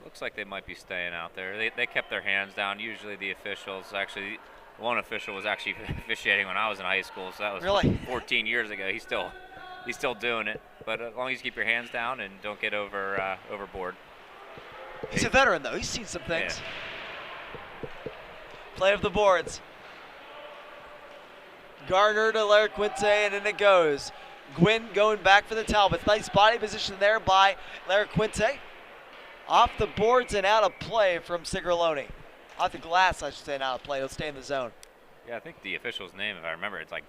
Speaker 4: Looks like they might be staying out there. They kept their hands down. Usually the officials, actually, one official was actually officiating when I was in high school, so that was
Speaker 1: really
Speaker 4: 14 years ago. He's still doing it, but as long as you keep your hands down and don't get overboard.
Speaker 1: He's a veteran, though. He's seen some things. Yeah. Play of the boards. Garner to Larquinte, and in it goes. Gwynn going back for the Talbots. Nice body position there by Larquinte. Off the boards and out of play from Sigerloni. Off the glass, I should say, and out of play. He'll stay in the zone.
Speaker 4: Yeah, I think the official's name, if I remember, it's like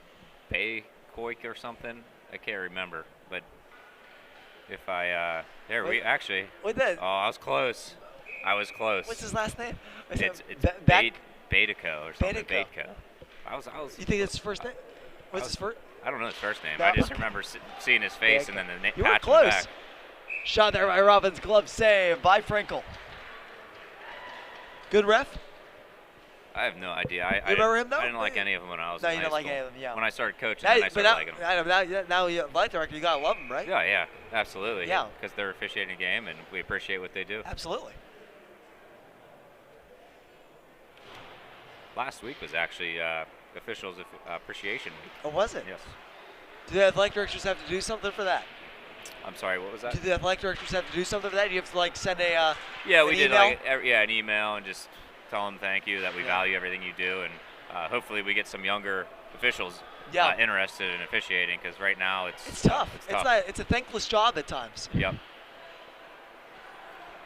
Speaker 4: Baykoik or something. I can't remember, but if I we actually.
Speaker 1: What that?
Speaker 4: Oh, I was close.
Speaker 1: What's his last name?
Speaker 4: It's Batico or something. Batico. I was.
Speaker 1: You think it's his first name? What's his first?
Speaker 4: I don't know his first name. I just remember seeing his face and then the name.
Speaker 1: You were close. Shot there by Robbins. Glove save by Frankel. Good ref?
Speaker 4: I have no idea.
Speaker 1: You remember him, though?
Speaker 4: I didn't like any of them when I was in high school.
Speaker 1: No, you didn't like any of them, yeah.
Speaker 4: When I started coaching, I started liking them.
Speaker 1: Now you like director, you got to love them, right?
Speaker 4: Yeah, absolutely.
Speaker 1: Yeah.
Speaker 4: Because they're officiating a game, and we appreciate what they do.
Speaker 1: Absolutely.
Speaker 4: Last week was actually officials' appreciation week.
Speaker 1: Oh, was it?
Speaker 4: Yes.
Speaker 1: Do the athletic directors have to do something for that?
Speaker 4: I'm sorry, what was that?
Speaker 1: Do the athletic directors have to do something for that? Do you have to like send a
Speaker 4: yeah, we did
Speaker 1: email?
Speaker 4: an email and just tell them thank you, that we value everything you do, and hopefully we get some younger officials interested in officiating, because right now it's
Speaker 1: tough. It's a thankless job at times.
Speaker 4: Yep.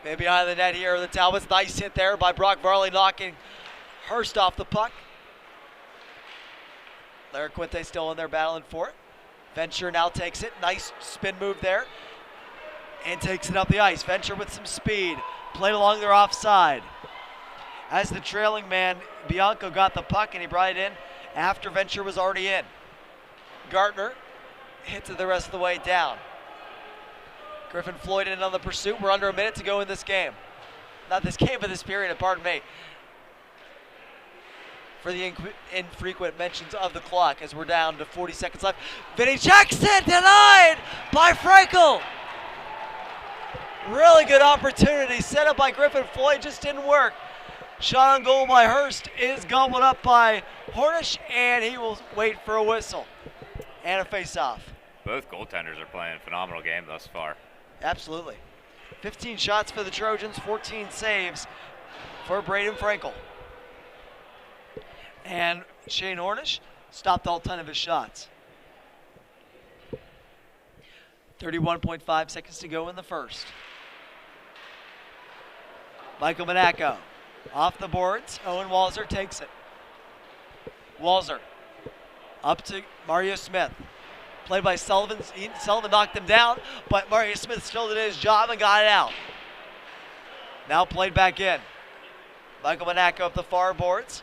Speaker 1: Maybe behind the net here, the Talbots. Nice hit there by Brock Varley, knocking Hurst off the puck. Larquinte still in there battling for it. Venture now takes it. Nice spin move there. And takes it up the ice. Venture with some speed. Played along their offside. As the trailing man, Bianco got the puck and he brought it in after Venture was already in. Gartner hits it the rest of the way down. Griffin Floyd in on the pursuit. We're under a minute to go in this game. Not this game, but this period, pardon me. For the infrequent mentions of the clock, as we're down to 40 seconds left. Vinny Jackson denied by Frankel. Really good opportunity set up by Griffin Floyd, just didn't work. Shot on goal by Hurst is gobbled up by Hornish, and he will wait for a whistle and a face-off.
Speaker 4: Both goaltenders are playing a phenomenal game thus far.
Speaker 1: Absolutely. 15 shots for the Trojans, 14 saves for Braden Frankel. And Shane Hornish stopped all 10 of his shots. 31.5 seconds to go in the first. Michael Monaco off the boards. Owen Walzer takes it. Walzer up to Mario Smith. Played by Sullivan. Sullivan knocked him down, but Mario Smith still did his job and got it out. Now played back in. Michael Monaco up the far boards.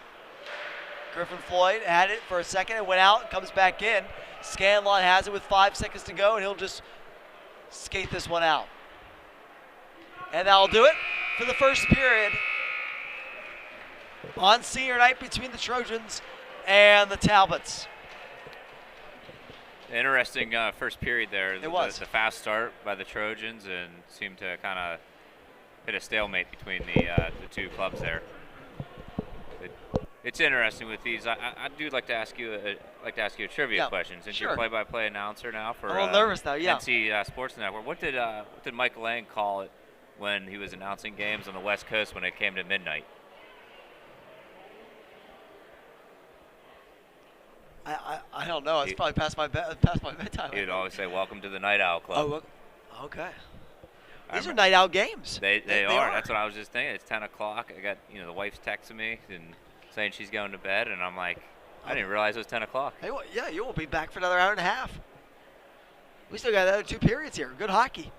Speaker 1: Griffin Floyd had it for a second and went out, comes back in. Scanlon has it with 5 seconds to go, and he'll just skate this one out. And that'll do it for the first period on senior night between the Trojans and the Talbots.
Speaker 4: Interesting first period there.
Speaker 1: It was.
Speaker 4: The fast start by the Trojans and seemed to kind of hit a stalemate between the two clubs there. It's interesting with these. I do like to ask you a trivia question, since you're play-by-play announcer now for
Speaker 1: I'm a little nervous now. Yeah.
Speaker 4: NC Sports Network. What did Michael Lang call it when he was announcing games on the West Coast when it came to midnight?
Speaker 1: I don't know. It's probably past my bedtime.
Speaker 4: He would always say, "Welcome to the Night Owl Club."
Speaker 1: Oh, okay. These are night out games.
Speaker 4: They are. That's what I was just thinking. It's 10 o'clock. I got the wife's texting me and saying she's going to bed, and I'm like, I didn't realize it was 10 o'clock.
Speaker 1: Hey, yeah, you will be back for another hour and a half. We still got another 2 periods here. Good hockey.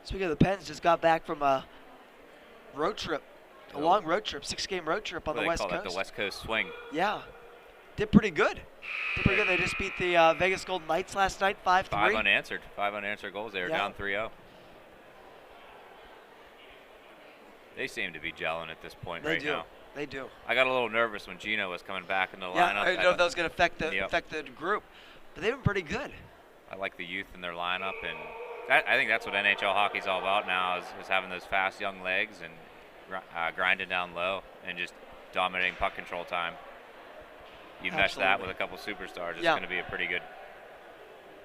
Speaker 1: Speaking of the Pens, just got back from a road trip, a long road trip, 6-game road trip on the West Coast.
Speaker 4: They call that the West Coast swing.
Speaker 1: Yeah, did pretty good. They just beat the Vegas Golden Knights last night, 5-3.
Speaker 4: 5 unanswered goals. They were down 3-0. They seem to be gelling at this point now.
Speaker 1: They do.
Speaker 4: I got a little nervous when Gino was coming back in the lineup.
Speaker 1: Yeah, I didn't know if that was going to affect the group, but they've been pretty good.
Speaker 4: I like the youth in their lineup, and I think that's what NHL hockey's all about now is having those fast young legs and grinding down low and just dominating puck control time. You mesh that with a couple superstars, it's going to be a pretty good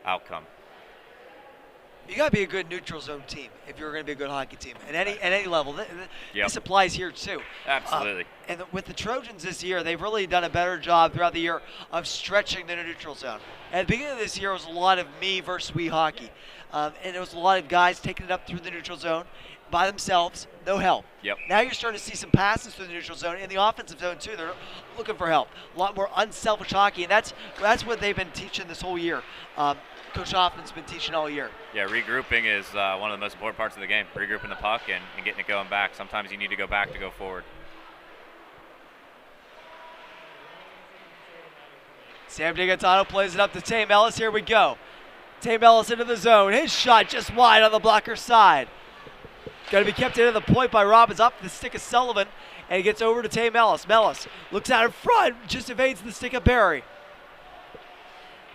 Speaker 4: outcome.
Speaker 1: You got to be a good neutral zone team if you're going to be a good hockey team at any level. This applies here too.
Speaker 4: Absolutely.
Speaker 1: And with the Trojans this year, they've really done a better job throughout the year of stretching the neutral zone. At the beginning of this year, it was a lot of me versus we hockey, and it was a lot of guys taking it up through the neutral zone by themselves, no help.
Speaker 4: Yep.
Speaker 1: Now you're starting to see some passes through the neutral zone in the offensive zone too. They're looking for help. A lot more unselfish hockey, and that's what they've been teaching this whole year. Coach Hoffman's been teaching all year.
Speaker 4: Yeah, regrouping is one of the most important parts of the game. Regrouping the puck and getting it going back. Sometimes you need to go back to go forward.
Speaker 1: Sam DiGattano plays it up to Tame Ellis. Here we go. Tame Ellis into the zone. His shot just wide on the blocker side. Got to be kept into the point by Robbins. Up the stick of Sullivan, and he gets over to Tame Ellis. Mellis looks out in front, just evades the stick of Barry.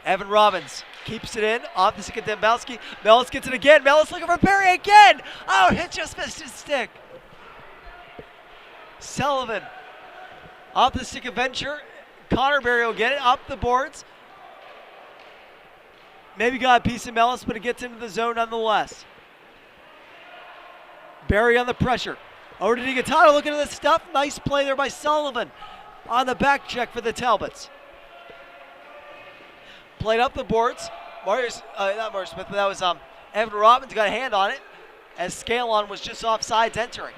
Speaker 1: Evan Robbins keeps it in, off the stick of Dembowski. Mellis gets it again. Mellis looking for Barry again. Oh, it just missed his stick. Sullivan off the stick of Venture. Connor Barry will get it up the boards. Maybe got a piece of Mellis, but it gets into the zone nonetheless. Barry on the pressure. Over to DiGattano looking at the stuff. Nice play there by Sullivan on the back check for the Talbots. Played up the boards. Not Mario Smith, but that was Evan Robbins got a hand on it as Scalon was just offsides entering.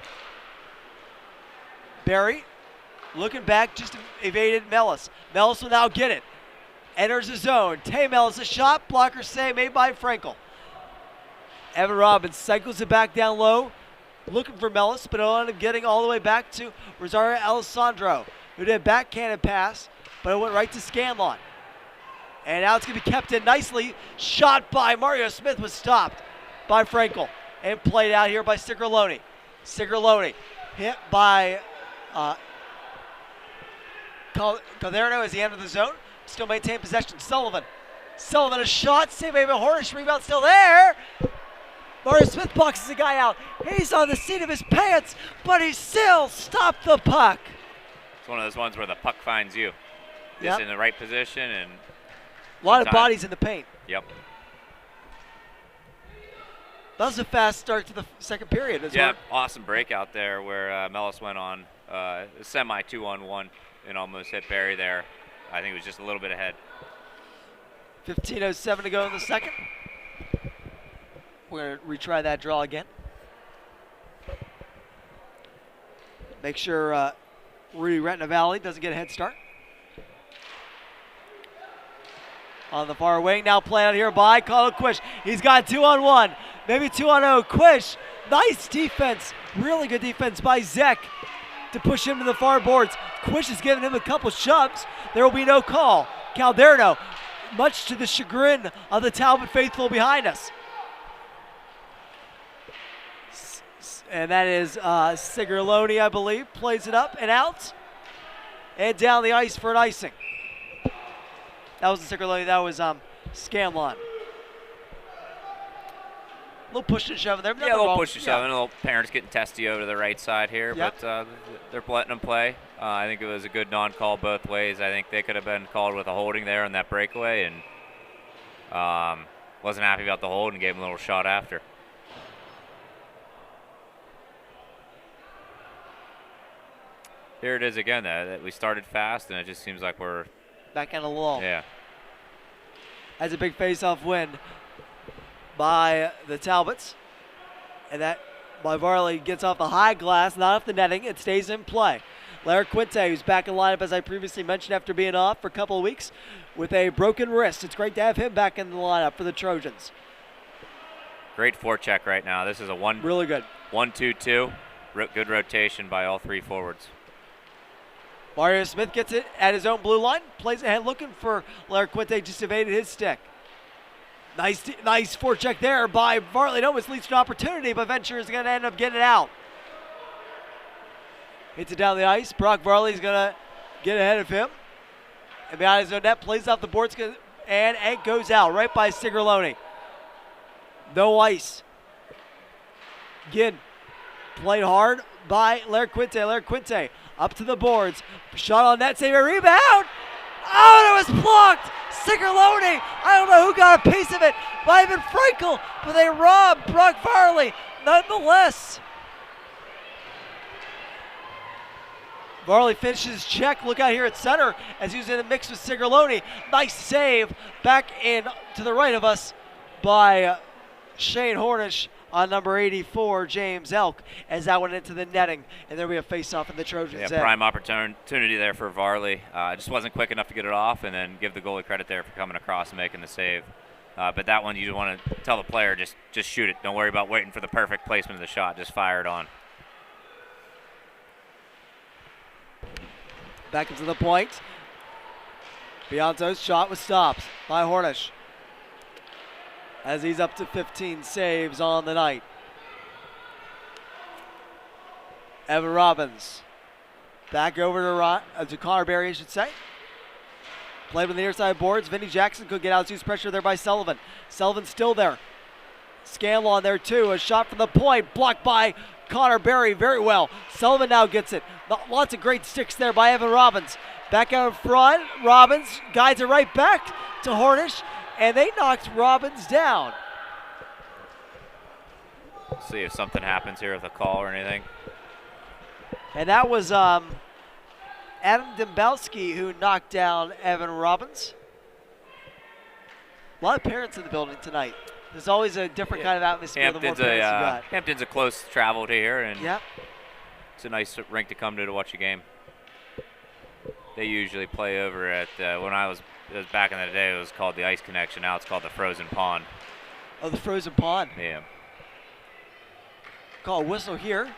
Speaker 1: Barry looking back, just evaded Mellis. Mellis will now get it. Enters the zone. Tame Ellis a shot. Blocker save made by Frankel. Evan Robbins cycles it back down low. Looking for Mellis, but it'll end up getting all the way back to Rosario Alessandro, who did a backhanded pass, but it went right to Scanlon. And now it's going to be kept in nicely. Shot by Mario Smith was stopped by Frankel and played out here by Stigroloni. Stigroloni hit by Calderno as he entered the zone. Still maintain possession. Sullivan a shot. Save by Hornish. Rebound still there. Mario Smith boxes the guy out. He's on the seat of his pants, but he still stopped the puck.
Speaker 4: It's one of those ones where the puck finds you. Just in the right position and
Speaker 1: a lot of bodies in the paint.
Speaker 4: Yep.
Speaker 1: That was a fast start to the second period.
Speaker 4: Awesome breakout there where Mellis went on a semi 2-on-1 and almost hit Barry there. I think it was just a little bit ahead.
Speaker 1: 15:07 to go in the second. We're going to retry that draw again. Make sure Rudy Retnavalley doesn't get a head start. On the far wing, now play out here by Kyle Quish. He's got 2-on-1, maybe 2-on-0. Quish, nice defense, really good defense by Zek to push him to the far boards. Quish is giving him a couple shoves. There will be no call. Calderno, much to the chagrin of the Talbot faithful behind us. And that is Sigerloni, I believe, plays it up and out. And down the ice for an icing. That wasn't Sigerloni, that was Scanlon. A little push and shove there.
Speaker 4: Yeah, a little push and shove. A little parents getting testy over to the right side here, but they're letting them play. I think it was a good non-call both ways. I think they could have been called with a holding there on that breakaway, and wasn't happy about the hold and gave him a little shot after. Here it is again. That we started fast, and it just seems like we're
Speaker 1: back on the lull.
Speaker 4: Yeah.
Speaker 1: Has a big face-off win by the Talbots. And that by Varley gets off the high glass, not off the netting. It stays in play. Larry Quinte, who's back in lineup, as I previously mentioned, after being off for a couple of weeks with a broken wrist. It's great to have him back in the lineup for the Trojans.
Speaker 4: Great forecheck right now. This is a
Speaker 1: really good
Speaker 4: 1-2-2. Good rotation by all three forwards.
Speaker 1: Mario Smith gets it at his own blue line, plays ahead looking for Larry Quinte, just evaded his stick. Nice forecheck there by Varley. It almost leads to an opportunity, but Venture is going to end up getting it out. Hits it down the ice. Brock Varley's going to get ahead of him. And behind his own net, plays off the boards, and it goes out right by Sigerloni. No ice. Again, played hard by Larry Quinte. Larry Quinte up to the boards. Shot on net, save a rebound. Oh, and it was blocked. Sigerloni. I don't know who got a piece of it. Might have been Frankel, but they robbed Brock Varley nonetheless. Varley finishes his check. Look out here at center as he's in the mix with Sigerloni. Nice save back in to the right of us by Shane Hornish on number 84, James Elk, as that went into the netting. And there we have face-off in the Trojans' end.
Speaker 4: Prime opportunity there for Varley. Just wasn't quick enough to get it off, and then give the goalie credit there for coming across and making the save. But that one, you want to tell the player, just shoot it. Don't worry about waiting for the perfect placement of the shot. Just fire it on.
Speaker 1: Back into the point. Bianto's shot was stopped by Hornish, as he's up to 15 saves on the night. Evan Robbins back over to Connor Berry, I should say. Played with the near side boards. Vinny Jackson could get out. Use pressure there by Sullivan. Sullivan's still there. Scanlon there too. A shot from the point, blocked by Connor Berry very well. Sullivan now gets it. Lots of great sticks there by Evan Robbins. Back out in front. Robbins guides it right back to Hornish, and they knocked Robbins down.
Speaker 4: See if something happens here with a call or anything.
Speaker 1: And that was Adam Dembowski who knocked down Evan Robbins. A lot of parents in the building tonight. There's always a different kind of atmosphere the more parents you got.
Speaker 4: Hampton's a close travel to here, and
Speaker 1: yep.
Speaker 4: It's a nice rink to come to watch a game. They usually play over at, when it was back in the day, it was called the Ice Connection. Now it's called the Frozen Pond.
Speaker 1: Oh, the Frozen Pond.
Speaker 4: Yeah.
Speaker 1: Call a whistle here.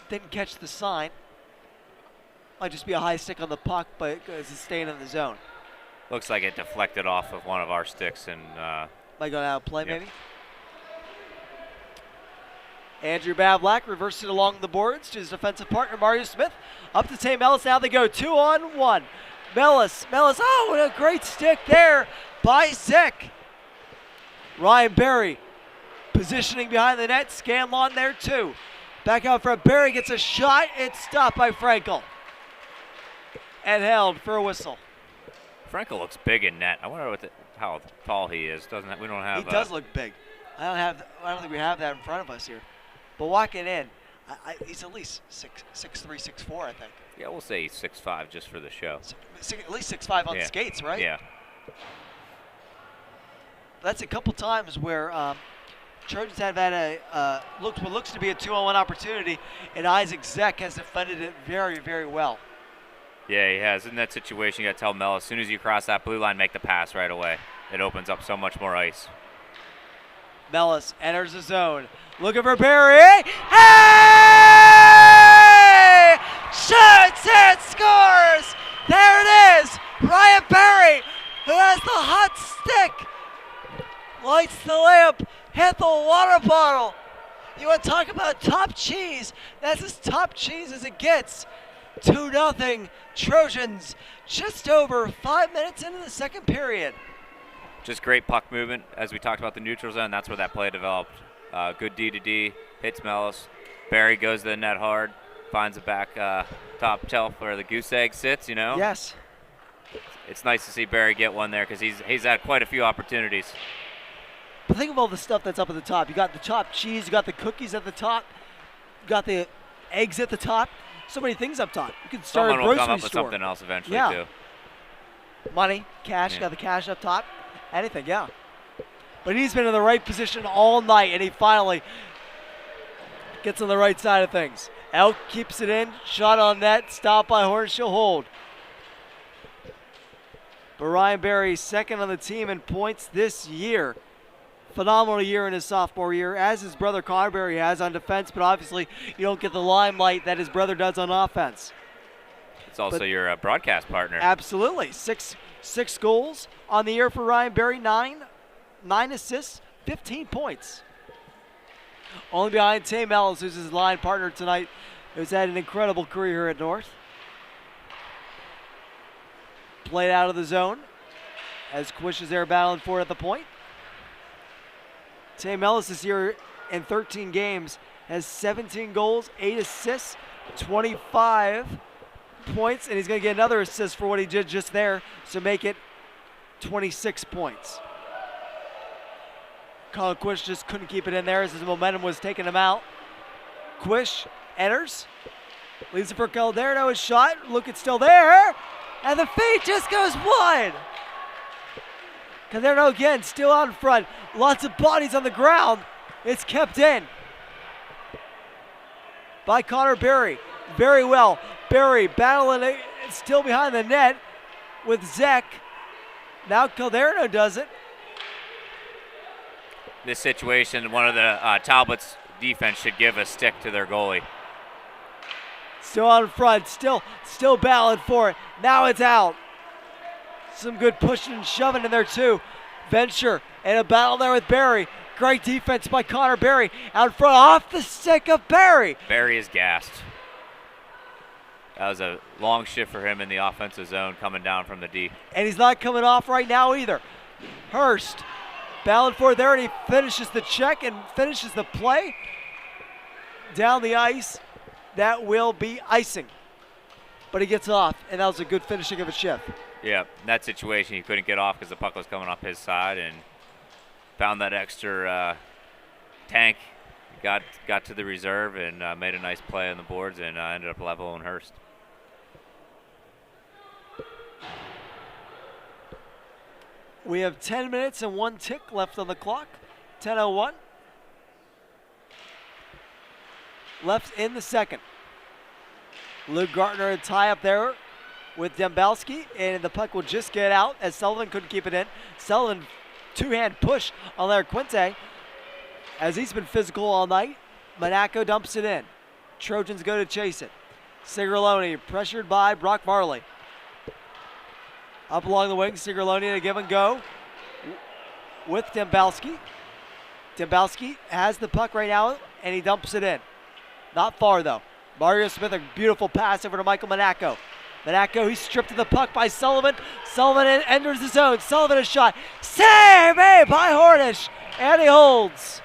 Speaker 1: Didn't catch the sign. Might just be a high stick on the puck, but it's staying in the zone.
Speaker 4: Looks like it deflected off of one of our sticks and
Speaker 1: might go out of play,
Speaker 4: yep.
Speaker 1: maybe. Andrew Bablack reversed it along the boards to his defensive partner, Mario Smith. Up to Tay Mellis. Now they go 2-on-1. Mellis. Oh, and a great stick there by Zick. Ryan Berry positioning behind the net. Scanlon there too. Back out front. Berry gets a shot. It's stopped by Frankel. And held for a whistle.
Speaker 4: Frankel looks big in net. I wonder how tall he is. We don't have.
Speaker 1: He does look big. I don't think we have that in front of us here. But walking in, he's at least 6'3", 6'4", I think.
Speaker 4: Yeah, we'll say 6'5" just for the show.
Speaker 1: At least 6'5" on skates, right?
Speaker 4: Yeah.
Speaker 1: That's a couple times where Trojans have had what looks to be a 2-on-1 opportunity, and Isaac Zeck has defended it very, very well.
Speaker 4: Yeah, he has. In that situation, you got to tell Mel, as soon as you cross that blue line, make the pass right away. It opens up so much more ice.
Speaker 1: Mellis enters the zone. Looking for Berry. Hey! Shoots and scores! There it is! Ryan Berry, who has the hot stick, lights the lamp, hit the water bottle. You want to talk about top cheese? That's as top cheese as it gets. 2-0 Trojans, just over 5 minutes into the second period.
Speaker 4: Just great puck movement. As we talked about the neutral zone, that's where that play developed. Good D-to-D, hits Mellis. Barry goes to the net hard, finds the back top shelf where the goose egg sits, you know?
Speaker 1: Yes.
Speaker 4: It's nice to see Barry get one there because he's had quite a few opportunities.
Speaker 1: But think of all the stuff that's up at the top. You got the chopped cheese, you got the cookies at the top, you got the eggs at the top. So many things up top. You could start
Speaker 4: Someone
Speaker 1: a grocery
Speaker 4: will come up
Speaker 1: store.
Speaker 4: with something else eventually,
Speaker 1: yeah.
Speaker 4: too.
Speaker 1: Money, cash, got the cash up top. Anything, yeah. But he's been in the right position all night, and he finally gets on the right side of things. Elk keeps it in. Shot on net. Stopped by Hornish. She'll hold. But Ryan Berry, second on the team in points this year. Phenomenal year in his sophomore year, as his brother Connor Berry has on defense, but obviously you don't get the limelight that his brother does on offense.
Speaker 4: It's also your broadcast partner.
Speaker 1: Absolutely. Six goals on the year for Ryan Berry, nine assists, 15 points. Only behind Tame Ellis, who's his line partner tonight, who's had an incredible career here at North. Played out of the zone as Quish is there battling for it at the point. Tame Ellis this year in 13 games has 17 goals, 8 assists, 25 points, and he's going to get another assist for what he did just there, so make it 26 points. Colin Quish just couldn't keep it in there as his momentum was taking him out. Quish enters, leaves it for Calderno, his shot, look, it's still there, and the feed just goes wide. Calderno again, still out in front. Lots of bodies on the ground. It's kept in by Connor Berry. Very well. Berry battling it, still behind the net with Zek. Now Calderno does it.
Speaker 4: This situation, one of the Talbot's defense should give a stick to their goalie.
Speaker 1: Still out in front, still battling for it. Now it's out. Some good pushing and shoving in there too. Venture and a battle there with Berry. Great defense by Connor Berry. Out in front off the stick of Berry.
Speaker 4: Berry is gassed. That was a long shift for him in the offensive zone coming down from the D.
Speaker 1: And he's not coming off right now either. Hurst battling for it there, and he finishes the check and finishes the play. Down the ice. That will be icing. But he gets off, and that was a good finishing of a shift.
Speaker 4: Yeah, in that situation, he couldn't get off because the puck was coming up his side and found that extra tank. Got to the reserve and made a nice play on the boards and ended up leveling Hurst.
Speaker 1: We have 10 minutes and 1 tick left on the clock. 10:01. Left in the second. Luke Gartner a tie up there with Dembalski, and the puck will just get out as Sullivan couldn't keep it in. Sullivan, two-hand push on Larry Quinte as he's been physical all night. Monaco dumps it in. Trojans go to chase it. Sigerloni pressured by Brock Marley. Up along the wing, Sigerloni to give and go with Dembalski. Dembalski has the puck right now, and he dumps it in. Not far, though. Mario Smith, a beautiful pass over to Michael Monaco. Monaco, he's stripped of the puck by Sullivan. Sullivan enters the zone. Sullivan a shot. Save made by Hornish, and he holds.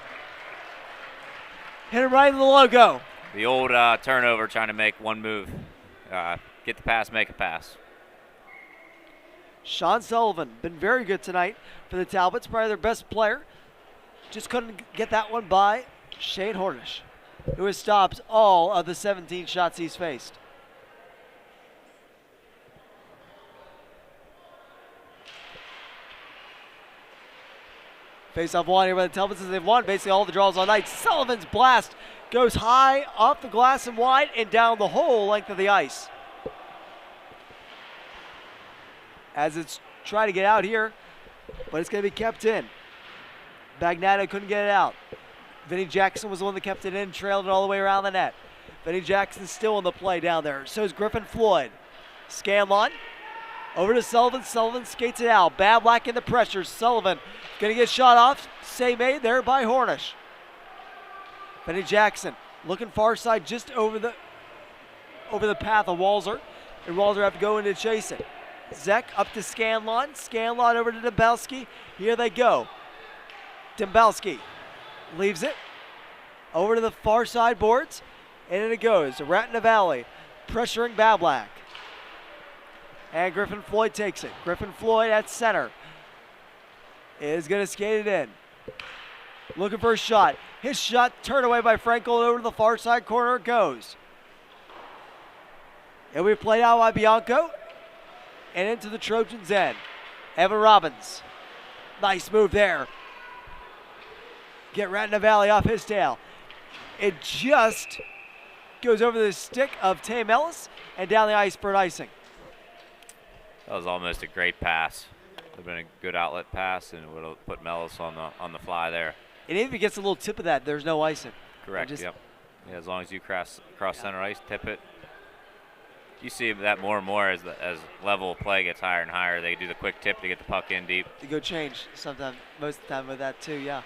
Speaker 1: Hit him right in the logo.
Speaker 4: The old turnover, trying to make one move. Get the pass, make a pass.
Speaker 1: Sean Sullivan, been very good tonight for the Talbots. Probably their best player. Just couldn't get that one by Shane Hornish, who has stopped all of the 17 shots he's faced. Face-off won here by the Talbots as they've won basically all the draws all night. Sullivan's blast goes high, off the glass and wide, and down the whole length of the ice. As it's trying to get out here, but it's going to be kept in. Bagnato couldn't get it out. Vinnie Jackson was the one that kept it in, trailed it all the way around the net. Vinnie Jackson's still in the play down there. So is Griffin Floyd. Scanlon over to Sullivan. Sullivan skates it out. Bablack in the pressure. Sullivan going to get shot off. Save made there by Hornish. Vinnie Jackson looking far side just over the path of Walzer. And Walzer have to go in to chase it. Zek up to Scanlon. Scanlon over to Dembalski. Here they go. Dembalski leaves it over to the far side boards, and in it goes. Rat in the Valley pressuring Bablack. And Griffin Floyd takes it. Griffin Floyd at center is going to skate it in. Looking for a shot. His shot turned away by Frankel, and over to the far side corner it goes. It'll be played out by Bianco and into the Trojans' end. Evan Robbins. Nice move there. Get Rat in the Valley off his tail. It just goes over the stick of Tame Ellis and down the ice for an icing.
Speaker 4: That was almost a great pass. Would have been a good outlet pass, and it would have put Mellis on the fly there.
Speaker 1: And if he gets a little tip of that, there's no icing.
Speaker 4: Correct. Yep. Yeah, as long as you cross center ice, tip it. You see that more and more as level of play gets higher and higher. They do the quick tip to get the puck in deep.
Speaker 1: To go change sometimes, most of the time with that too, yeah.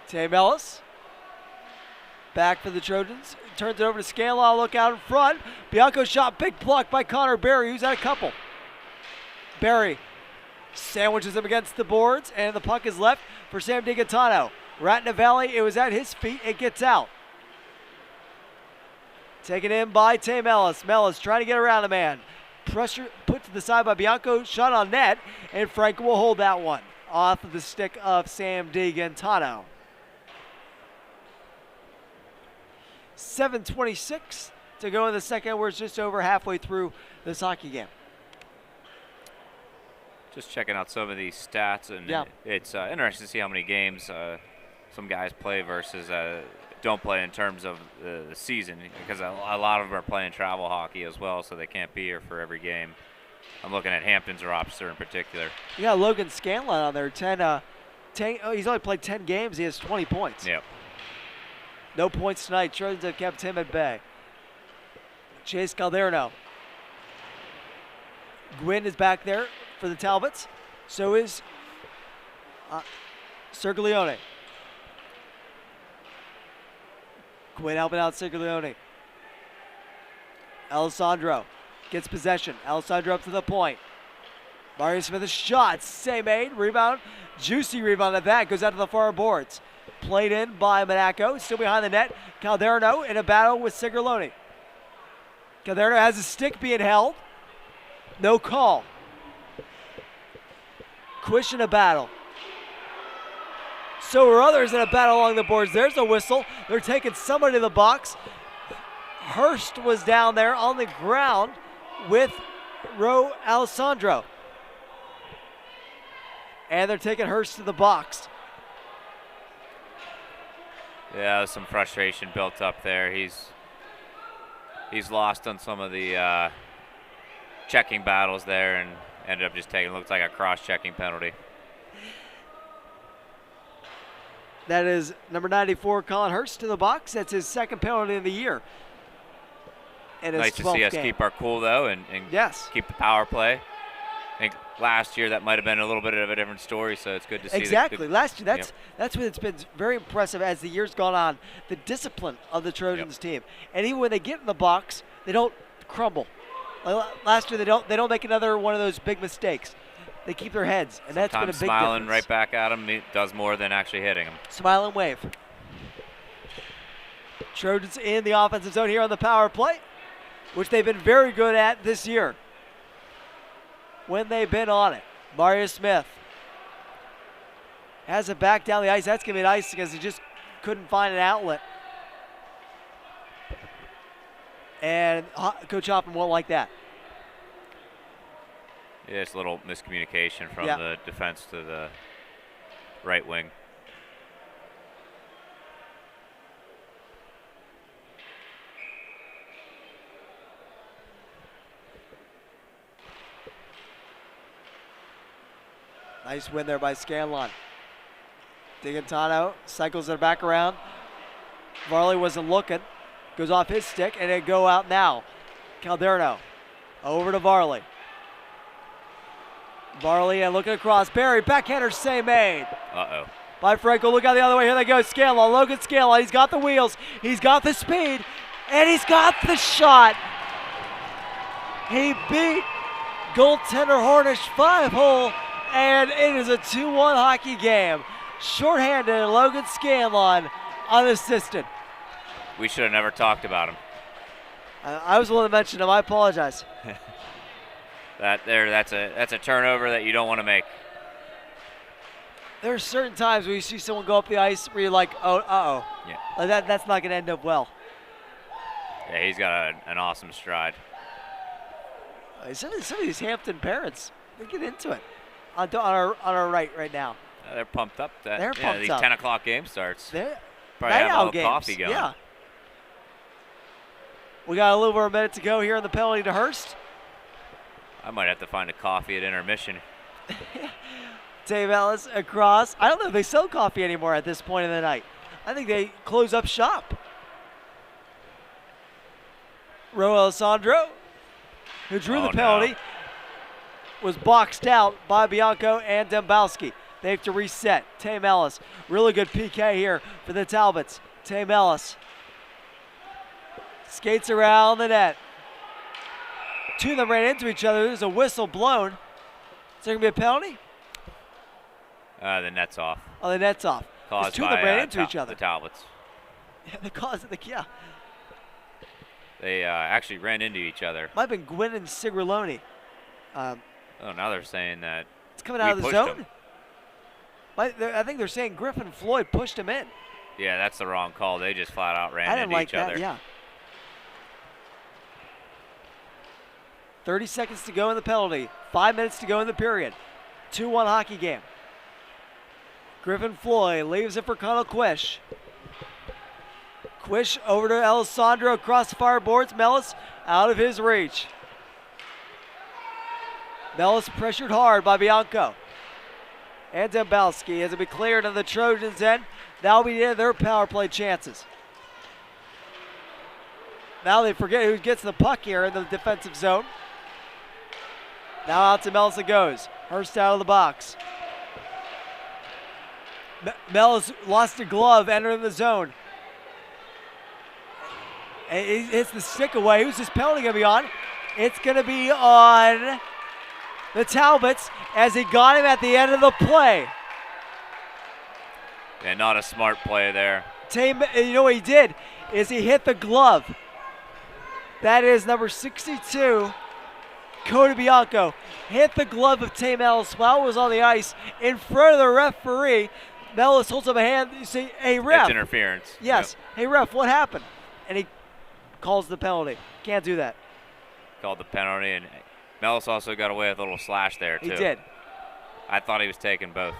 Speaker 1: Tame Ellis. Back for the Trojans. Turns it over to Scanlon. Look out in front. Bianco shot. Big block by Connor Berry, who's at a couple. Berry sandwiches him against the boards, and the puck is left for Sam DiGaetano. Ratna Valley, it was at his feet. It gets out. Taken in by Tame Ellis. Mellis trying to get around a man. Pressure put to the side by Bianco. Shot on net, and Franco will hold that one off of the stick of Sam DiGaetano. 7:26 to go in the second. We're just over halfway through this hockey game.
Speaker 4: Just checking out some of these stats, and it's interesting to see how many games some guys play versus don't play in terms of the season, because a lot of them are playing travel hockey as well, so they can't be here for every game. I'm looking at Hampton's roster in particular.
Speaker 1: Yeah, Logan Scanlon on there. 10, he's only played 10 games. He has 20 points.
Speaker 4: Yep.
Speaker 1: No points tonight. Trojans have kept him at bay. Chase Calderno. Gwynn is back there for the Talbots. So is Sergilione. Gwynn helping out Sergilione. Alessandro gets possession. Alessandro up to the point. Mario Smith a shot. Save made. Rebound. Juicy rebound at that. Goes out to the far boards. Played in by Monaco. Still behind the net. Calderno in a battle with Sergilione. Calderno has a stick being held. No call. Quish in a battle. So are others in a battle along the boards. There's a whistle. They're taking somebody to the box. Hurst was down there on the ground with Ro Alessandro. And they're taking Hurst to the box.
Speaker 4: Yeah, some frustration built up there. He's lost on some of the checking battles there and ended up just taking, looks like a cross-checking penalty.
Speaker 1: That is number 94, Colin Hurst, to the box. That's his second penalty of the year. And
Speaker 4: nice to see us keep our cool, though, and keep the power play. I think last year that might have been a little bit of a different story, so it's good to see.
Speaker 1: Exactly. Last year, that's what it's been very impressive as the years gone on, the discipline of the Trojans team. And even when they get in the box, they don't crumble. Last year, they don't make another one of those big mistakes. They keep their heads, and that's been a big difference.
Speaker 4: Smiling right back at him does more than actually hitting him.
Speaker 1: Smile and wave. Trojans in the offensive zone here on the power play, which they've been very good at this year when they've been on it. Mario Smith has it back down the ice. That's going to be nice because he just couldn't find an outlet. And Coach Hoffman won't like that.
Speaker 4: Yeah, it's a little miscommunication from the defense to the right wing.
Speaker 1: Nice win there by Scanlon. DiGaetano cycles it back around. Varley wasn't looking. Goes off his stick, and it go out now. Calderno over to Varley. Varley and looking across. Barry, backhander save made.
Speaker 4: Uh-oh.
Speaker 1: By Franco. Look out the other way. Here they go. Scanlon. Logan Scanlon. He's got the wheels. He's got the speed. And he's got the shot. He beat goaltender Hornish 5-hole. And it is a 2-1 hockey game. Shorthanded Logan Scanlon unassisted.
Speaker 4: We should have never talked about him.
Speaker 1: I was the one that mentioned him. I apologize.
Speaker 4: That's a turnover that you don't want to make.
Speaker 1: There are certain times where you see someone go up the ice where you're like, oh, uh-oh.
Speaker 4: Yeah.
Speaker 1: Like that's not going to end up well.
Speaker 4: Yeah, he's got an awesome stride.
Speaker 1: Some of these Hampton parents, they get into it. On our right now.
Speaker 4: They're pumped up.
Speaker 1: They're pumped
Speaker 4: these
Speaker 1: up.
Speaker 4: 10 o'clock game starts. Probably
Speaker 1: night
Speaker 4: have a
Speaker 1: owl
Speaker 4: little
Speaker 1: games.
Speaker 4: coffee going.
Speaker 1: Yeah. We got a little over a minute to go here on the penalty to Hurst.
Speaker 4: I might have to find a coffee at intermission.
Speaker 1: Dave Ellis across. I don't know if they sell coffee anymore at this point in the night. I think they close up shop. Ro Alessandro, who drew the penalty, was boxed out by Bianco and Dembowski. They have to reset. Tame Ellis, really good PK here for the Talbots. Tame Ellis skates around the net. Two of them ran into each other. There's a whistle blown. Is there going to be a penalty?
Speaker 4: The net's off.
Speaker 1: Oh, the net's off.
Speaker 4: Caused
Speaker 1: two of
Speaker 4: by
Speaker 1: them ran into each other.
Speaker 4: The Talbots.
Speaker 1: Yeah, the cause of the, yeah.
Speaker 4: They actually ran into each other.
Speaker 1: Might have been Gwynn and Sigriloni.
Speaker 4: Oh, now they're saying that
Speaker 1: it's coming out of the
Speaker 4: pushed
Speaker 1: zone.
Speaker 4: him.
Speaker 1: I think they're saying Griffin Floyd pushed him in.
Speaker 4: Yeah, that's the wrong call. They just flat out ran
Speaker 1: I didn't
Speaker 4: into
Speaker 1: like
Speaker 4: each
Speaker 1: that,
Speaker 4: other.
Speaker 1: yeah. 30 seconds to go in the penalty. 5 minutes to go in the period. 2-1 hockey game. Griffin Floyd leaves it for Connell Quish. Quish over to Alessandro across the far boards. Mellis out of his reach. Mellis pressured hard by Bianco. And Dembowski has it been cleared on the Trojans' end. That'll be their power play chances. Now they forget who gets the puck here in the defensive zone. Now out to Mellis it goes. Hurst out of the box. Mellis lost a glove entering the zone. And he hits the stick away. Who's this penalty going to be on? It's going to be on the Talbots as he got him at the end of the play.
Speaker 4: Yeah, not a smart play there.
Speaker 1: You know what he did is he hit the glove. That is number 62, Cody Bianco. Hit the glove of Tame Ellis while it was on the ice in front of the referee. Mellis holds up a hand. You say, hey, ref.
Speaker 4: It's interference.
Speaker 1: Yes.
Speaker 4: Yep.
Speaker 1: Hey, ref, what happened? And he calls the penalty. Can't do that.
Speaker 4: Called the penalty, and Mellis also got away with a little slash there, too.
Speaker 1: He did.
Speaker 4: I thought he was taking both.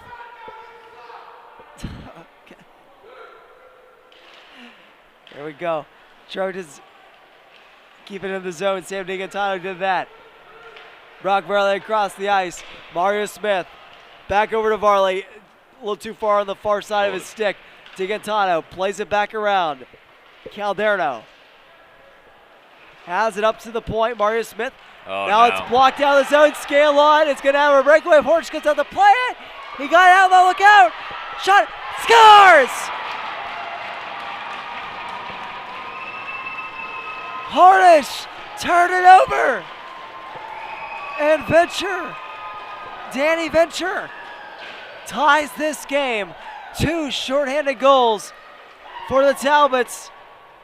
Speaker 1: Okay. There we go. Trojans keep it in the zone. Sam DiGantano did that. Brock Varley across the ice. Mario Smith back over to Varley. A little too far on the far side of his stick. DiGantano plays it back around. Calderno has it up to the point. Mario Smith.
Speaker 4: Oh,
Speaker 1: now
Speaker 4: no.
Speaker 1: it's blocked out of the zone. Scale on. It's going to have a breakaway. Horch gets out to play it. He got it out. Though. Look out. Shot. Scores! Harnish. Turn it over. And Venture. Danny Venture ties this game. 2 shorthanded goals for the Talbots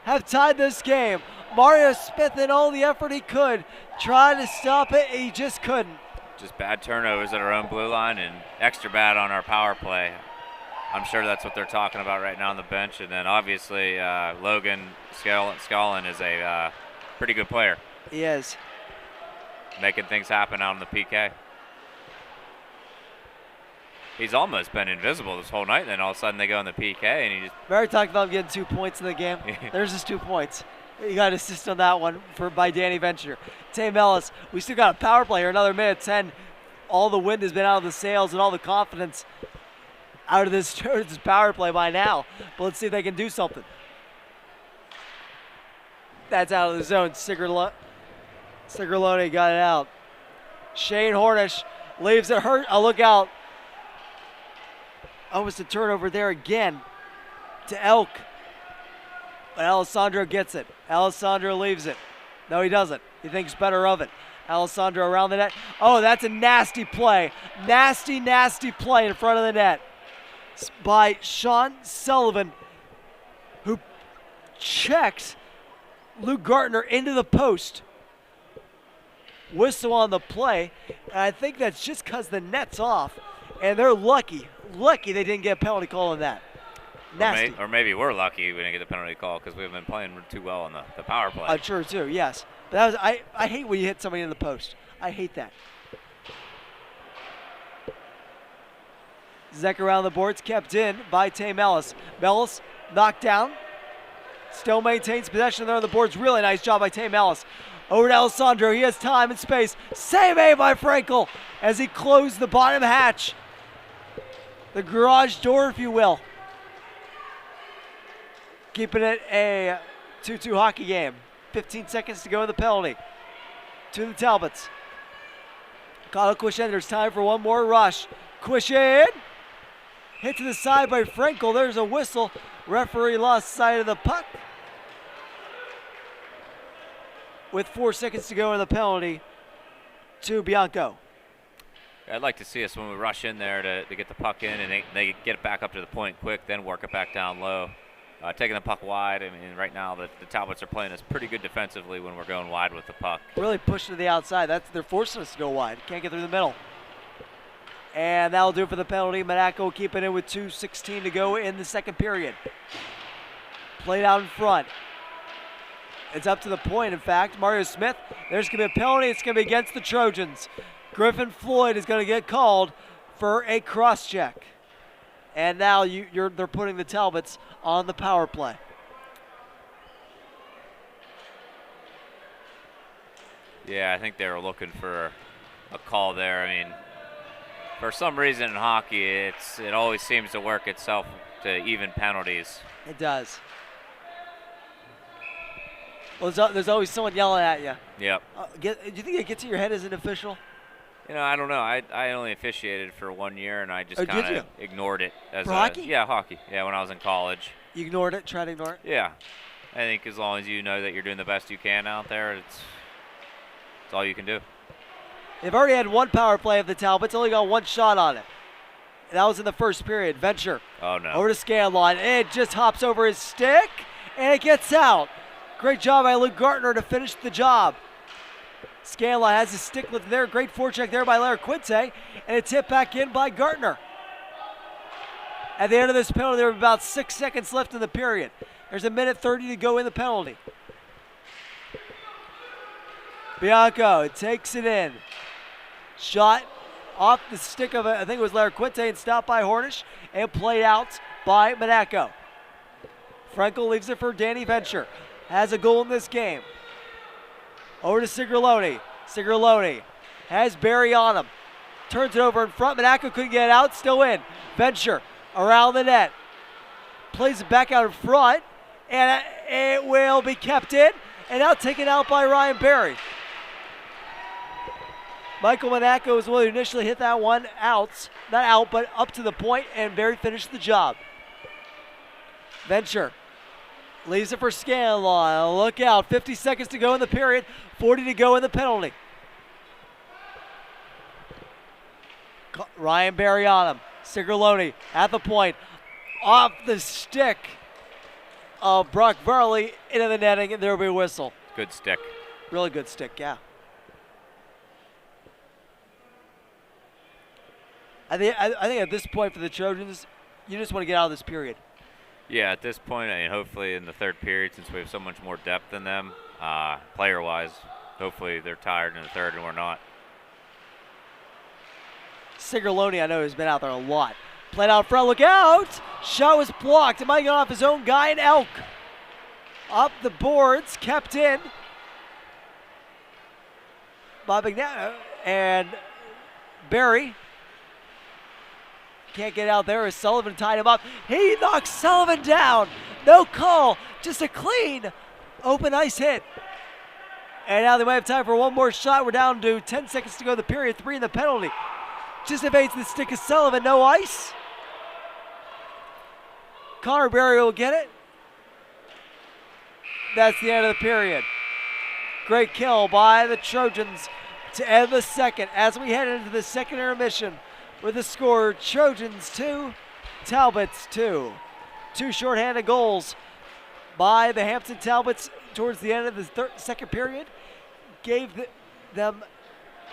Speaker 1: have tied this game. Mario Smith in all the effort he could tried to stop it. He just couldn't.
Speaker 4: Just bad turnovers at our own blue line and extra bad on our power play. I'm sure that's what they're talking about right now on the bench. And then obviously Logan Scullin is a pretty good player.
Speaker 1: He is.
Speaker 4: Making things happen out on the PK. He's almost been invisible this whole night, then all of a sudden they go in the PK and he just...
Speaker 1: We already talked about him getting 2 points in the game. There's his 2 points. You got an assist on that one by Danny Venture. Tame Ellis, we still got a power play here, another minute 10. All the wind has been out of the sails and all the confidence out of this power play by now. But let's see if they can do something. That's out of the zone. Sigerlone got it out. Shane Hornish leaves it hurt. Oh, look out. Almost a turnover there again to Elk. But Alessandro gets it. Alessandro leaves it. No, he doesn't. He thinks better of it. Alessandro around the net. Oh, that's a nasty play. Nasty, nasty play in front of the net by Sean Sullivan, who checks Luke Gartner into the post. Whistle on the play. And I think that's just because the net's off. And they're lucky they didn't get a penalty call on that. Nasty.
Speaker 4: Or maybe we're lucky we didn't get the penalty call because we've been playing too well on the power play.
Speaker 1: Sure, too, yes. But that was, I hate when you hit somebody in the post. I hate that. Zek around the boards, kept in by Tame Ellis. Mellis knocked down. Still maintains possession there on the boards. Really nice job by Tame Ellis. Over to Alessandro. He has time and space. Save made by Frankel as he closed the bottom hatch. The garage door, if you will. Keeping it a 2-2 hockey game. 15 seconds to go in the penalty. To the Talbots. Kyle Quishen, there's time for one more rush. Quishen. Hit to the side by Frankel. There's a whistle. Referee lost sight of the puck. With 4 seconds to go in the penalty to Bianco.
Speaker 4: I'd like to see us when we rush in there to get the puck in and they get it back up to the point quick, then work it back down low. Taking the puck wide, I mean, right now the Talbots are playing us pretty good defensively when we're going wide with the puck.
Speaker 1: Really pushing to the outside. They're forcing us to go wide. Can't get through the middle. And that'll do it for the penalty. Monaco keeping it with 2:16 to go in the second period. Played out in front. It's up to the point, in fact. Mario Smith, there's going to be a penalty. It's going to be against the Trojans. Griffin Floyd is going to get called for a cross-check. And now they're putting the Talbots on the power play.
Speaker 4: Yeah, I think they were looking for a call there. I mean, for some reason in hockey, it always seems to work itself to even penalties.
Speaker 1: It does. Well, there's always someone yelling at you.
Speaker 4: Yep.
Speaker 1: Do you think it gets in your head as an official?
Speaker 4: You know, I don't know. I only officiated for 1 year, and I just
Speaker 1: did
Speaker 4: kind
Speaker 1: you?
Speaker 4: of ignored it.
Speaker 1: For hockey?
Speaker 4: Yeah, hockey. Yeah, when I was in college.
Speaker 1: You ignored it, tried to ignore it?
Speaker 4: Yeah. I think as long as you know that you're doing the best you can out there, it's all you can do.
Speaker 1: They've already had one power play of the Talbots, only got one shot on it. And that was in the first period. Venture.
Speaker 4: Oh, no.
Speaker 1: Over to Scanlon. It just hops over his stick, and it gets out. Great job by Luke Gartner to finish the job. Scanlon has his stick lifted there. Great forecheck there by Larry Quinte, and a tip back in by Gartner. At the end of this penalty, there were about 6 seconds left in the period. There's 1:30 to go in the penalty. Bianco takes it in. Shot off the stick of, I think it was Larry Quinte, and stopped by Hornish, and played out by Monaco. Frankel leaves it for Danny Venture. Has a goal in this game. Over to Sigraloni. Sigraloni has Barry on him. Turns it over in front. Monaco couldn't get it out. Still in. Venture around the net. Plays it back out in front. And it will be kept in. And now taken out by Ryan Barry. Michael Monaco was the one who initially hit that one out. Not out, but up to the point. And Barry finished the job. Venture leaves it for Scanlon. Look out. 50 seconds to go in the period. 40 to go in the penalty. Ryan Barry on him. Sigraloni at the point. Off the stick of Brock Varley into the netting, and there will be a whistle.
Speaker 4: Good stick.
Speaker 1: Really good stick, yeah. I think at this point for the Trojans, you just want to get out of this period.
Speaker 4: Yeah, at this point, I mean, hopefully in the third period, since we have so much more depth than them, player-wise, hopefully they're tired in the third and we're not.
Speaker 1: Sigraloni, I know, has been out there a lot. Played out front, look out! Shot was blocked. It might go off his own guy in Elk. Up the boards, kept in by Magnano. And Barry can't get out there as Sullivan tied him up. He knocks Sullivan down. No call, just a clean open ice hit. And now they might have time for one more shot. We're down to 10 seconds to go in the period, 3 in the penalty. Just evades the stick of Sullivan, no ice. Connor Barry will get it. That's the end of the period. Great kill by the Trojans to end the second as we head into the second intermission with the score Trojans 2, Talbots 2. 2 shorthanded goals by the Hampton Talbots towards the end of the second period gave them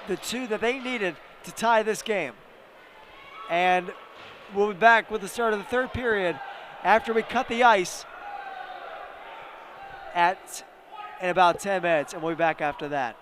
Speaker 1: the 2 that they needed to tie this game. And we'll be back with the start of the third period after we cut the ice in about 10 minutes, and we'll be back after that.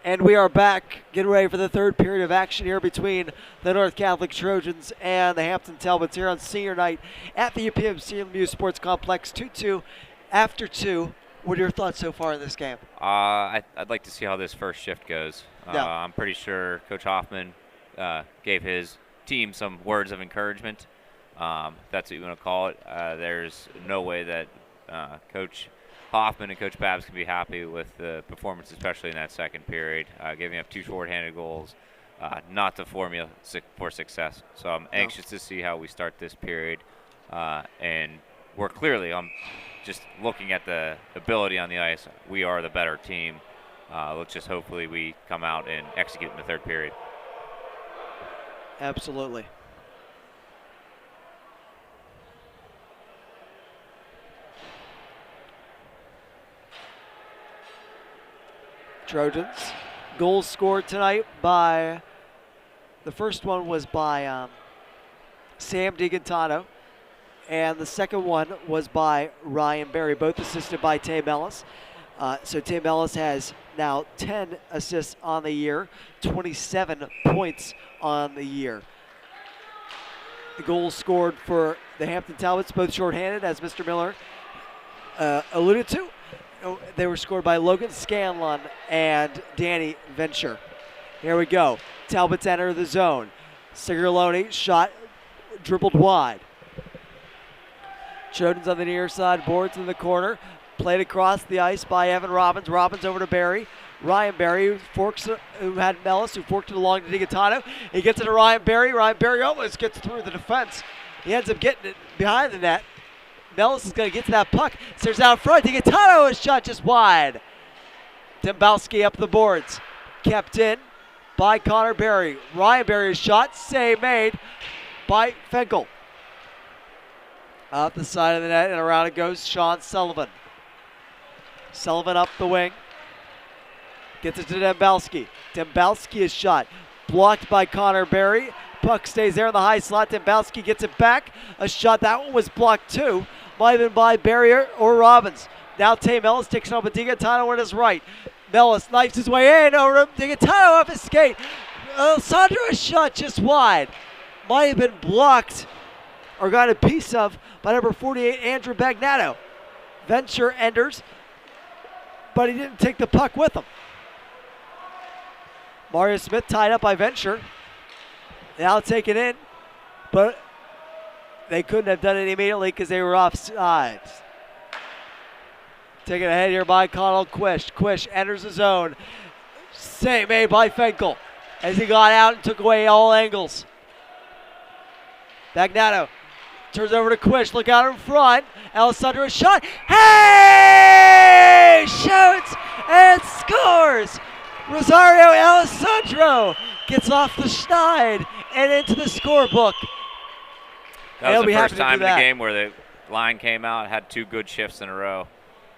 Speaker 1: And we are back, getting ready for the third period of action here between the North Catholic Trojans and the Hampton Talbots here on senior night at the UPMC Lemieux Sports Complex. 2-2 after 2. What are your thoughts so far in this game?
Speaker 4: I'd like to see how this first shift goes. I'm pretty sure Coach Hoffman gave his team some words of encouragement. If that's what you want to call it. There's no way that Coach Hoffman and Coach Babs can be happy with the performance, especially in that second period, giving up 2 shorthanded goals, not the formula for success. So I'm anxious to see how we start this period, and we're clearly, just looking at the ability on the ice, we are the better team. Let's just hopefully we come out and execute in the third period.
Speaker 1: Absolutely. Trojans. Goals scored tonight by, the first one was by Sam DiGantano, and the second one was by Ryan Berry, both assisted by Tay Mellis. So Tay Mellis has now 10 assists on the year, 27 points on the year. The goals scored for the Hampton Talbots, both shorthanded, as Mr. Miller alluded to. They were scored by Logan Scanlon and Danny Venture. Here we go. Talbots enter the zone. Sigerloni shot dribbled wide. Trojans on the near side, boards in the corner. Played across the ice by Evan Robbins. Robbins over to Barry. Ryan Berry who had Mellis, who forked it along to DiGantano. He gets it to Ryan Berry. Ryan Berry almost gets through the defense. He ends up getting it behind the net. Mellis is going to get to that puck. Stares out front. DiGantano is shot just wide. Dembowski up the boards. Kept in by Connor Berry. Ryan Berry's shot. Save made by Finkel. Out the side of the net and around it goes Sean Sullivan. Sullivan up the wing. Gets it to Dembowski. Dembowski is shot. Blocked by Connor Berry. Puck stays there in the high slot. Dembowski gets it back. A shot. That one was blocked too. Might have been by Berry or Robbins. Now Tay Mellis takes it up with DiGantano on his right. Mellis knifes his way in over DiGantano off his skate. Alessandro's shot just wide. Might have been blocked or got a piece of by number 48, Andrew Bagnato. Venture enters, but he didn't take the puck with him. Mario Smith tied up by Venture. Now taken in, but they couldn't have done it immediately because they were offside. Taken ahead here by Connell Quish. Quish enters the zone. Save made by Finkel as he got out and took away all angles. Bagnato turns over to Quish. Look out in front. Alessandro shot. Hey! Shoots and scores. Rosario Alessandro gets off the schneid and into the scorebook.
Speaker 4: That was the first time in the game where the line came out, had 2 good shifts in a row.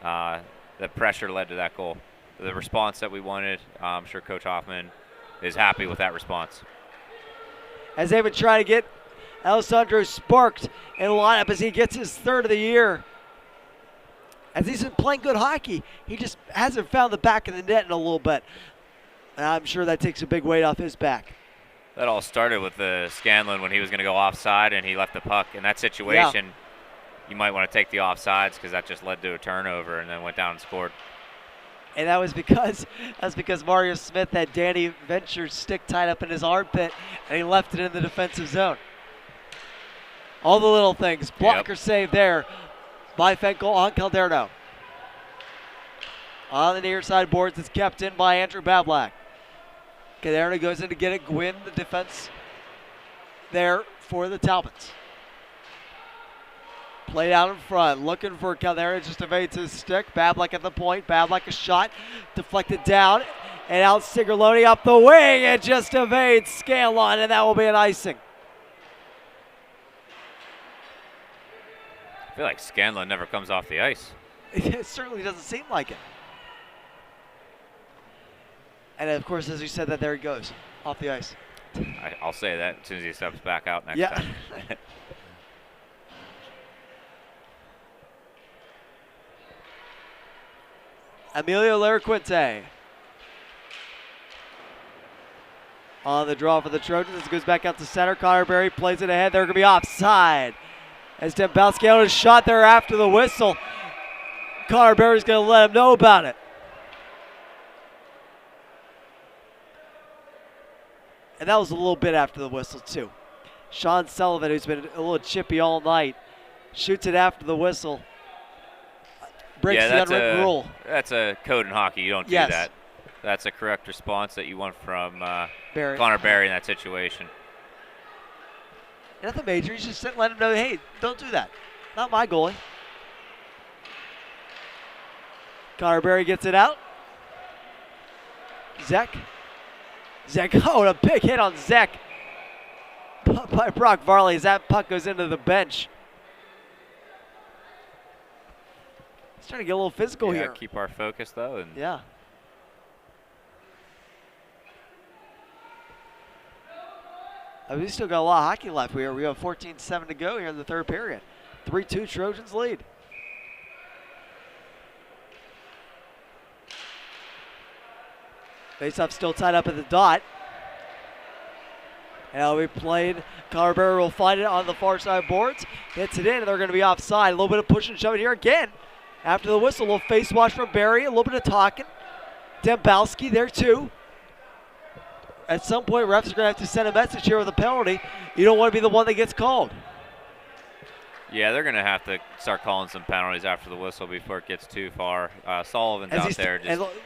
Speaker 4: The pressure led to that goal. The response that we wanted, I'm sure Coach Hoffman is happy with that response.
Speaker 1: As they've been trying to get Alessandro sparked in the lineup as he gets his third of the year. As he's been playing good hockey, he just hasn't found the back of the net in a little bit. And I'm sure that takes a big weight off his back.
Speaker 4: That all started with the Scanlon when he was going to go offside and he left the puck. In that situation, you might want to take the offsides because that just led to a turnover and then went down and scored.
Speaker 1: And that was because Mario Smith had Danny Venture's stick tied up in his armpit and he left it in the defensive zone. All the little things. Blocker save there by Finkel on Calderno. On the near side boards, it's kept in by Andrew Bablak. Calderno goes in to get it. Gwynn, the defense there for the Talbots. Played out in front, looking for Calderno, just evades his stick. Bablak at the point. Bablak a shot, deflected down, and out Sigerloni up the wing, and just evades Scanlon, and that will be an icing.
Speaker 4: I feel like Scanlon never comes off the ice.
Speaker 1: It certainly doesn't seem like it. And of course, as you said, that there he goes, off the ice.
Speaker 4: I'll say that as soon as he steps back out next time.
Speaker 1: Emilio Laraquinte on the draw for the Trojans. This goes back out to center. Connor Berry plays it ahead. They're going to be offside. As Dembowski out a shot there after the whistle. Connor Berry's going to let him know about it. And that was a little bit after the whistle, too. Sean Sullivan, who's been a little chippy all night, shoots it after the whistle. Breaks the unwritten rule.
Speaker 4: That's a code in hockey. You don't do that. That's a correct response that you want from Connor Berry in that situation.
Speaker 1: Nothing major. You just let him know, hey, don't do that. Not my goalie. Connor Berry gets it out. Zek, oh, and a big hit on Zek by Brock Varley as that puck goes into the bench. He's trying to get a little physical here.
Speaker 4: Keep our focus, though. And
Speaker 1: yeah. We still got a lot of hockey left. We have 14-7 to go here in the third period. 3-2 Trojans lead. Faceoff still tied up at the dot. And it'll be played. Connor Berry will find it on the far side boards. Hits it in, and they're going to be offside. A little bit of push and shove here again. After the whistle, a little face wash from Berry. A little bit of talking. Dembowski there too. At some point, refs are going to have to send a message here with a penalty. You don't want to be the one that gets called.
Speaker 4: Yeah, they're going to have to start calling some penalties after the whistle before it gets too far. Sullivan's out there.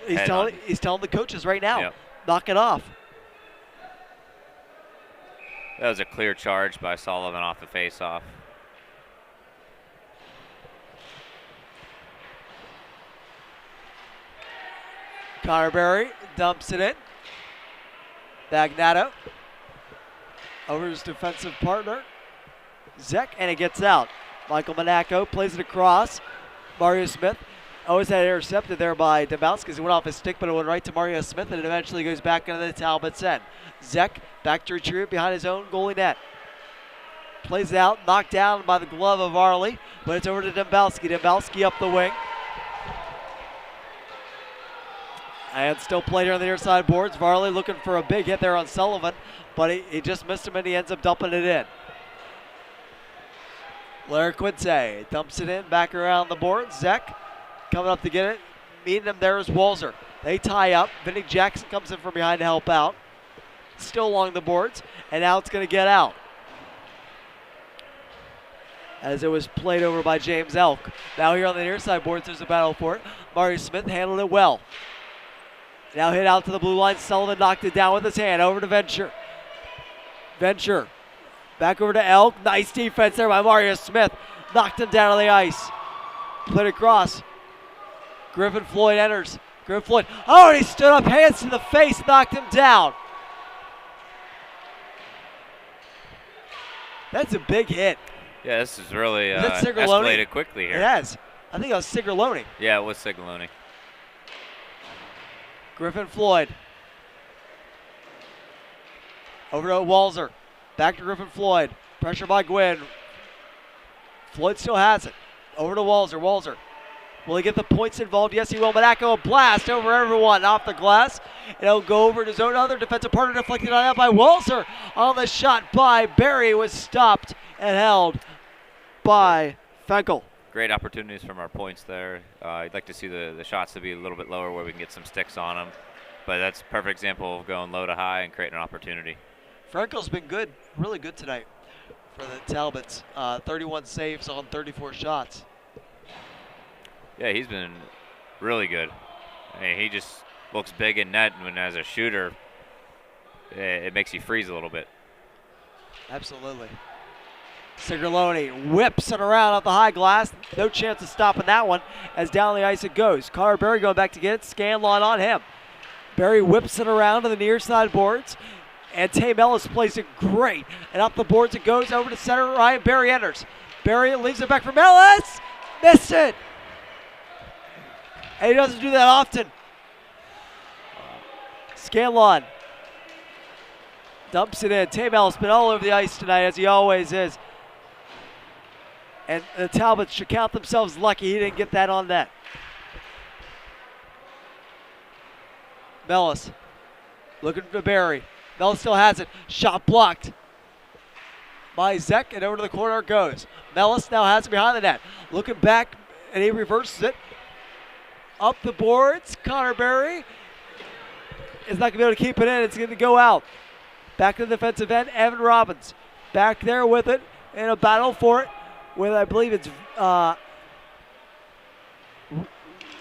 Speaker 1: He's telling the coaches right now, knock it off.
Speaker 4: That was a clear charge by Sullivan off the faceoff.
Speaker 1: Connor Berry dumps it in. Bagnato over his defensive partner, Zek, and it gets out. Michael Monaco plays it across. Mario Smith always had it intercepted there by Dembowski. He went off his stick, but it went right to Mario Smith, and it eventually goes back into the Talbot's end. Zek back to retrieve behind his own goalie net. Plays it out, knocked down by the glove of Varley, but it's over to Dembowski. Dembowski up the wing. And still played here on the near side boards. Varley looking for a big hit there on Sullivan, but he just missed him and he ends up dumping it in. Laraquinte dumps it in, back around the board. Zek coming up to get it. Meeting him there is Walzer. They tie up. Vinny Jackson comes in from behind to help out. Still along the boards, and now it's going to get out. As it was played over by James Elk. Now here on the near side boards, there's a battle for it. Mario Smith handled it well. Now hit out to the blue line. Sullivan knocked it down with his hand. Over to Venture. Venture. Back over to Elk. Nice defense there by Mario Smith. Knocked him down on the ice. Played across. Griffin Floyd enters. Griffin Floyd. Oh, and he stood up, hands to the face, knocked him down. That's a big hit.
Speaker 4: Yeah, this is really
Speaker 1: that
Speaker 4: escalated quickly here.
Speaker 1: It has. I think it was Sigaloni.
Speaker 4: Yeah, it was Sigaloni.
Speaker 1: Griffin Floyd. Over to Walzer. Back to Griffin Floyd. Pressure by Gwynn. Floyd still has it. Over to Walzer. Walzer. Will he get the points involved? Yes, he will. Monaco, a blast over everyone off the glass. And he'll go over to his own other defensive partner, deflected on out by Walzer. On the shot by Berry, was stopped and held by Fenkel.
Speaker 4: Great opportunities from our points there. I'd like to see the shots to be a little bit lower where we can get some sticks on them. But that's a perfect example of going low to high and creating an opportunity.
Speaker 1: Fenkel's been good, really good tonight for the Talbots. 31 saves on 34 shots.
Speaker 4: Yeah, he's been really good. I mean, he just looks big in net, and as a shooter, it makes you freeze a little bit.
Speaker 1: Absolutely. Sigaloni whips it around off the high glass. No chance of stopping that one as down the ice it goes. Connor Berry going back to get it. Scanlon on him. Berry whips it around to the near side boards. And Tame Ellis plays it great. And up the boards it goes over to center. Ryan Berry enters. Berry leaves it back from Ellis. Missed it. And he doesn't do that often. Scanlon dumps it in. Tame Ellis been all over the ice tonight, as he always is. And the Talbots should count themselves lucky he didn't get that on net. Mellis looking for Barry. Mellis still has it. Shot blocked by Zek, and over to the corner it goes. Mellis now has it behind the net. Looking back, and he reverses it. Up the boards, Connor Barry is not going to be able to keep it in. It's going to go out. Back to the defensive end, Evan Robbins. Back there with it in a battle for it with, I believe it's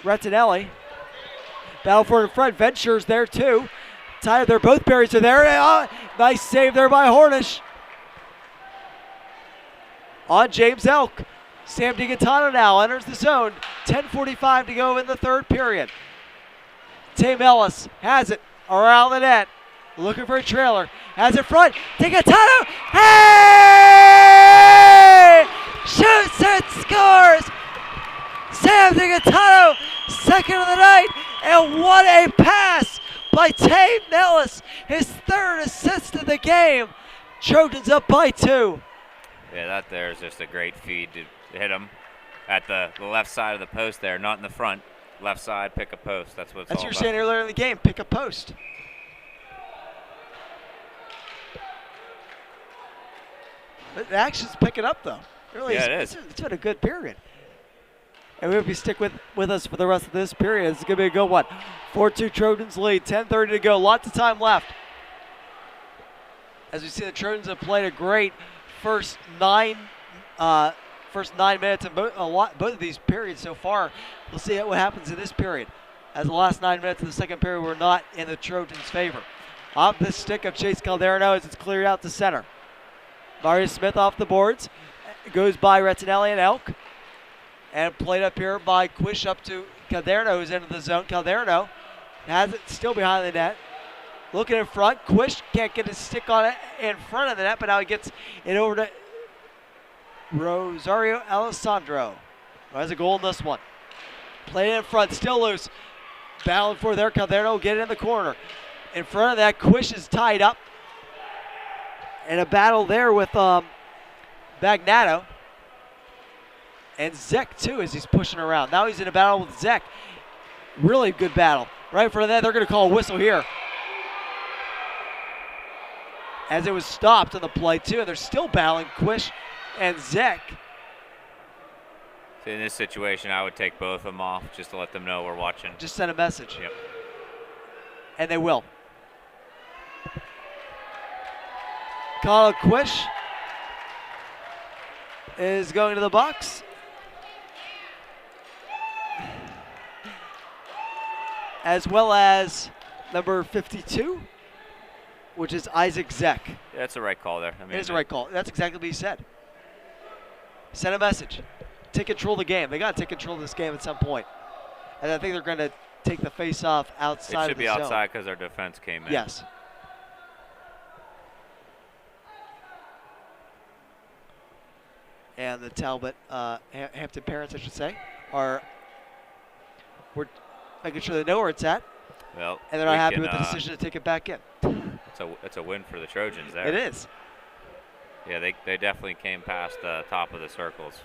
Speaker 1: Rettinelli. Battle for it in front. Venture's there too. Tied, they're both Barrys are there. Nice save there by Hornish. On James Elk. Sam DiGaetano now enters the zone. 10:45 to go in the third period. Tay Ellis has it around the net. Looking for a trailer. Has it front. DiGaetano. Hey! Shoots and scores. Sam DiGaetano, second of the night. And what a pass by Tay Ellis. His third assist of the game. Trojans up by 2.
Speaker 4: Yeah, that there is just a great feed to hit him at the left side of the post there, not in the front. Left side, pick a post. That's what it's
Speaker 1: That's
Speaker 4: all
Speaker 1: what you were
Speaker 4: about.
Speaker 1: saying earlier in the game. Pick a post. The action's picking up, though. Really,
Speaker 4: Yeah, it is.
Speaker 1: It's been a good period. And we hope you stick with us for the rest of this period. It's going to be a good one. 4-2 Trojans lead. 10:30 to go. Lots of time left. As we see, the Trojans have played a great first 9 minutes in both of these periods so far. We'll see what happens in this period, as the last 9 minutes of the second period were not in the Trojans' favor. Off the stick of Chase Calderno as it's cleared out to center. Mario Smith off the boards. Goes by Rettinelli and Elk. And played up here by Quish up to Calderno, who's into the zone. Calderno has it still behind the net. Looking in front. Quish can't get his stick on it in front of the net, but now he gets it over to Rosario Alessandro, who has a goal in this one. Played in front, still loose. Battling for there. Calderno get it in the corner. In front of that, Quish is tied up. And a battle there with Bagnato. And Zek, too, as he's pushing around. Now he's in a battle with Zek. Really good battle. Right in front of that, they're going to call a whistle here. As it was stopped on the play, too. And they're still battling Quish and Zek.
Speaker 4: In this situation, I would take both of them off just to let them know we're watching.
Speaker 1: Just send a message.
Speaker 4: Yep.
Speaker 1: And they will. Kyle Quish is going to the box. As well as number 52, which is Isaac Zek.
Speaker 4: Yeah, that's the right call there. I mean,
Speaker 1: it is the right call. That's exactly what he said. Send a message. Take control of the game. They got to take control of this game at some point. And I think they're going to take the face-off outside of the zone.
Speaker 4: It should be outside because our defense came in.
Speaker 1: Yes. And the Talbot, Hampton parents, I should say, we're making sure they know where it's at.
Speaker 4: Well,
Speaker 1: and they're not happy with the decision to take it back in.
Speaker 4: It's a win for the Trojans there.
Speaker 1: It is.
Speaker 4: Yeah, they definitely came past the top of the circles.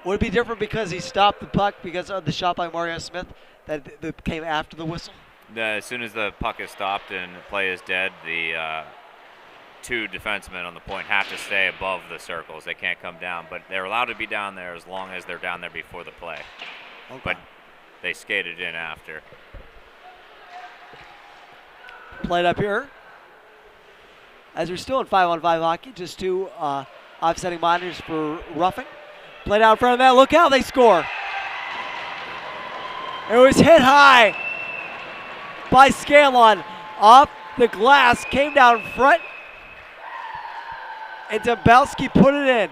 Speaker 1: Would it be different because he stopped the puck because of the shot by Mario Smith that came after the whistle?
Speaker 4: As soon as the puck is stopped and the play is dead, the 2 defensemen on the point have to stay above the circles. They can't come down, but they're allowed to be down there as long as they're down there before the play.
Speaker 1: Okay.
Speaker 4: But they skated in after.
Speaker 1: Played up here. As we're still in 5-on-5 hockey, just 2 offsetting monitors for roughing. Played out in front of that. Look out, they score. It was hit high by Scanlon. Off the glass, came down front. And Dombrowski put it in.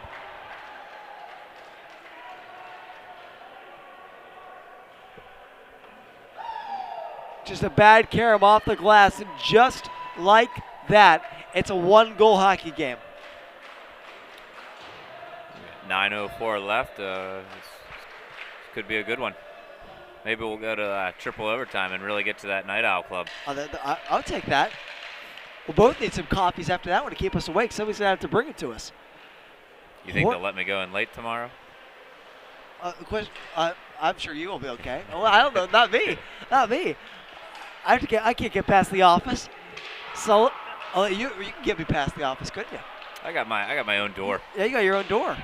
Speaker 1: Just a bad carom off the glass, and just like that, it's a 1-goal hockey game.
Speaker 4: 9:04 left. This could be a good one. Maybe we'll go to triple overtime and really get to that Night Owl Club.
Speaker 1: I'll take that. We'll both need some coffees after that one to keep us awake. Somebody's going to have to bring it to us.
Speaker 4: You think they'll let me go in late tomorrow?
Speaker 1: I'm sure you will be okay. Well, I don't know. Not me. Not me. I can't get past the office. So, you can get me past the office, couldn't you?
Speaker 4: I got my own door.
Speaker 1: Yeah, you got your own door.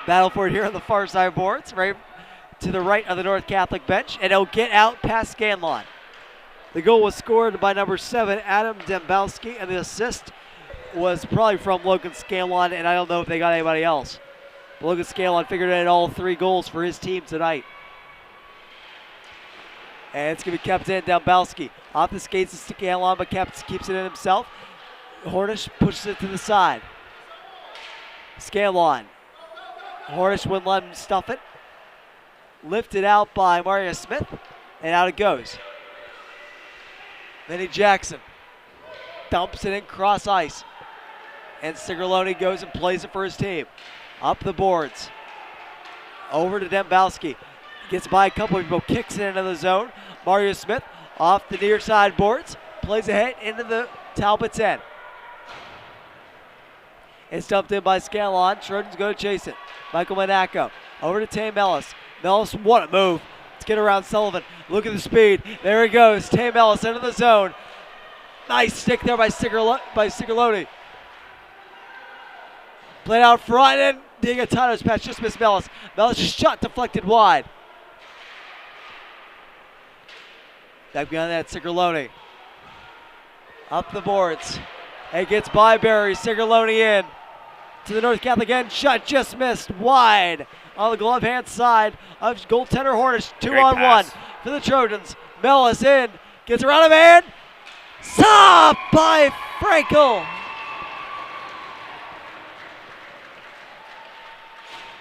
Speaker 1: Battle for it here on the far side boards, right to the right of the North Catholic bench, and it'll get out past Scanlon. The goal was scored by number 7, Adam Dembowski, and the assist was probably from Logan Scanlon, and I don't know if they got anybody else. But Logan Scanlon figured in all 3 goals for his team tonight. And it's going to be kept in. Dembowski off the skates to Scanlon, but keeps it in himself. Hornish pushes it to the side. Scanlon. Hornish wouldn't let him stuff it. Lifted out by Mario Smith, and out it goes. Vinny Jackson dumps it in cross ice. And Sigerloni goes and plays it for his team. Up the boards. Over to Dembowski. Gets by a couple of people, kicks it into the zone. Mario Smith off the near side boards. Plays ahead into the Talbot's end. It's dumped in by Scanlon. Trojans go to chase it. Michael Monaco over to Tame Ellis. Ellis, what a move. Let's get around Sullivan. Look at the speed. There he goes. Tame Ellis into the zone. Nice stick there by Sigerloni. Played out front, and Digatano's pass just missed Mellis. Mellis' shot deflected wide. Back behind that, Sigerloni. Up the boards. It gets by Barry. Sigerloni in. To the North Catholic end. Shot just missed wide on the glove hand side of goaltender Hornish. 2-on-1 for the Trojans. Mellis in. Gets around a man. Stop by Frankel.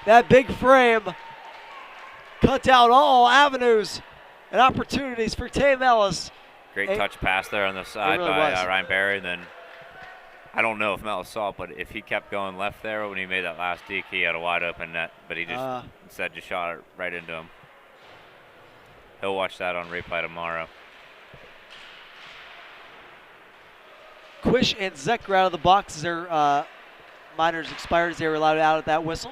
Speaker 1: That big frame cut out all avenues and opportunities for Tame Ellis.
Speaker 4: Great touch pass there on the side
Speaker 1: really
Speaker 4: by Ryan Barry. And then I don't know if Mellis saw it, but if he kept going left there when he made that last deke, he had a wide open net, but he just instead just shot it right into him. He'll watch that on replay tomorrow.
Speaker 1: Quish and Zek are out of the box as their minors expired as they were allowed out at that whistle.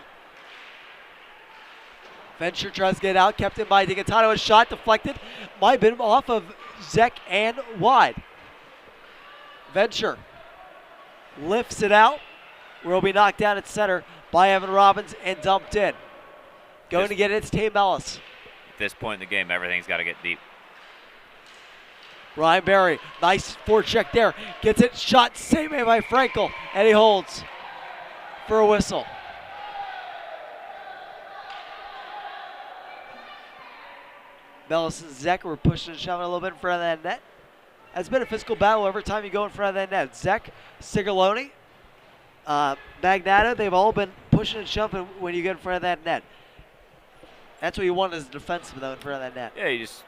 Speaker 1: Venture tries to get out, kept in by Digatano. A shot deflected. Might have been off of Zek and wide. Venture lifts it out. Will be knocked down at center by Evan Robbins and dumped in. Going to get it, it's Tame Ellis.
Speaker 4: At this point in the game, everything's got to get deep.
Speaker 1: Ryan Barry, nice forecheck there. Gets it, shot, saved by Frankel, and he holds for a whistle. Mellis and Zek were pushing and shoving a little bit in front of that net. It's been a physical battle every time you go in front of that net. Zek, Sigerloni, Magnato, they've all been pushing and shoving when you get in front of that net. That's what you want as a defenseman, though, in front of that net.
Speaker 4: Yeah, you just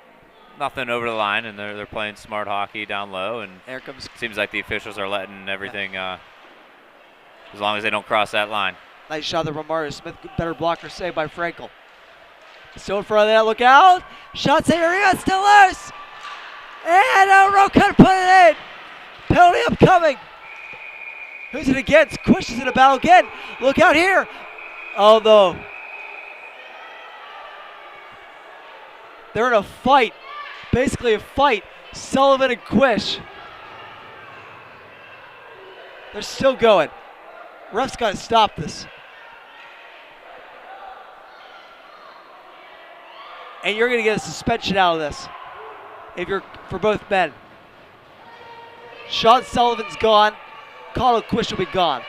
Speaker 4: nothing over the line, and they're playing smart hockey down low, and
Speaker 1: there comes.
Speaker 4: Seems like the officials are letting everything as long as they don't cross that line.
Speaker 1: Nice shot there from Mario Smith. Better blocker save by Frankel. Still in front of that. Look out! Shot area still loose, and Rowe could put it in. Penalty upcoming. Who's it against? Quish is in a battle again. Look out here. Oh no. They're in a fight. Basically a fight. Sullivan and Quish. They're still going. Ref's got to stop this. And you're going to get a suspension out of this if you're for both men. Sean Sullivan's gone. Colin Quish will be gone.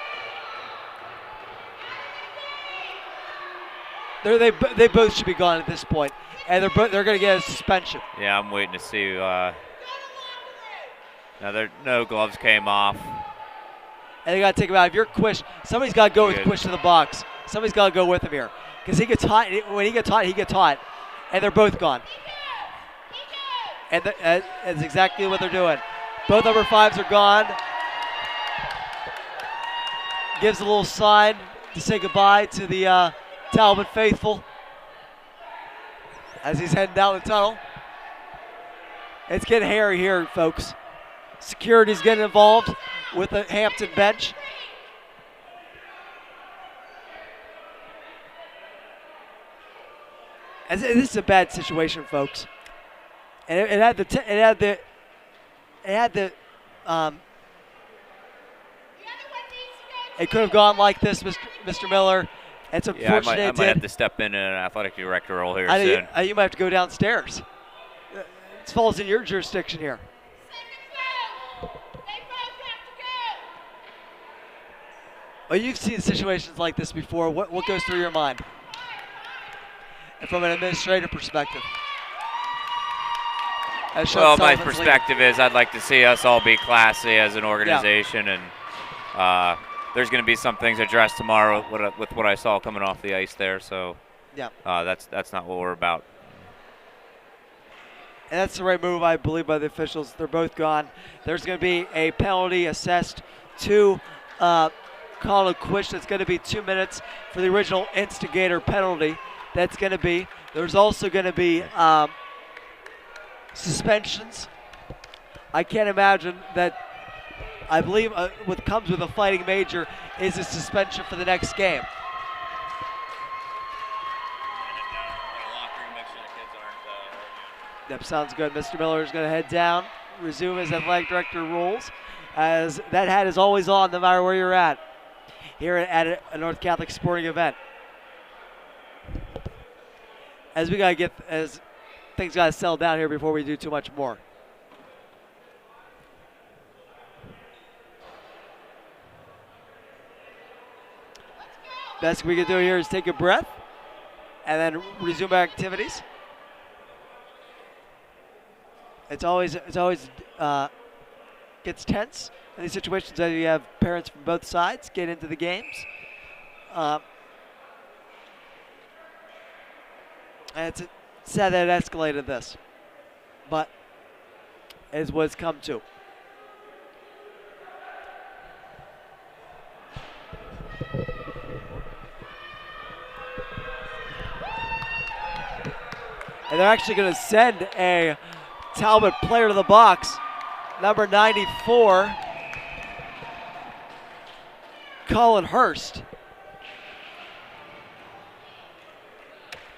Speaker 1: They both should be gone at this point, and they're going to get a suspension.
Speaker 4: Yeah, I'm waiting to see. Now no gloves came off.
Speaker 1: And they got to take him out. If you're Quish, somebody's got to go with Quish to the box. Somebody's got to go with him here, because he gets hot. When he gets hot, he gets hot, and they're both gone. And that's exactly what they're doing. Both number 5s are gone. Gives a little sign to say goodbye to the Talbot faithful as he's heading down the tunnel. It's getting hairy here, folks. Security's getting involved with the Hampton bench. This is a bad situation, folks. And it had the it could have gone like this, Mr. Miller. It's unfortunate.
Speaker 4: I might have to step in an athletic director role here soon.
Speaker 1: You might have to go downstairs. It falls in your jurisdiction here. Well, you've seen situations like this before. What goes through your mind? And from an administrative perspective?
Speaker 4: Well, my perspective is I'd like to see us all be classy as an organization, and there's going to be some things addressed tomorrow with what I saw coming off the ice there. So that's not what we're about.
Speaker 1: And that's the right move, I believe, by the officials. They're both gone. There's going to be a penalty assessed to Colin Quish. That's going to be 2 minutes for the original instigator penalty. That's going to be. There's also going to be suspensions. I can't imagine that. I believe what comes with a fighting major is a suspension for the next game. Yep, sounds good. Mr. Miller is going to head down, resume his athletic director roles, as that hat is always on no matter where you're at here at a North Catholic sporting event. As things got to settle down here before we do too much more. Best we can do here is take a breath and then resume our activities. It's always gets tense in these situations that you have parents from both sides get into the games. And it's sad that it escalated this, but it is what it's come to. And they're actually going to send a Talbot player to the box, number 94, Colin Hurst.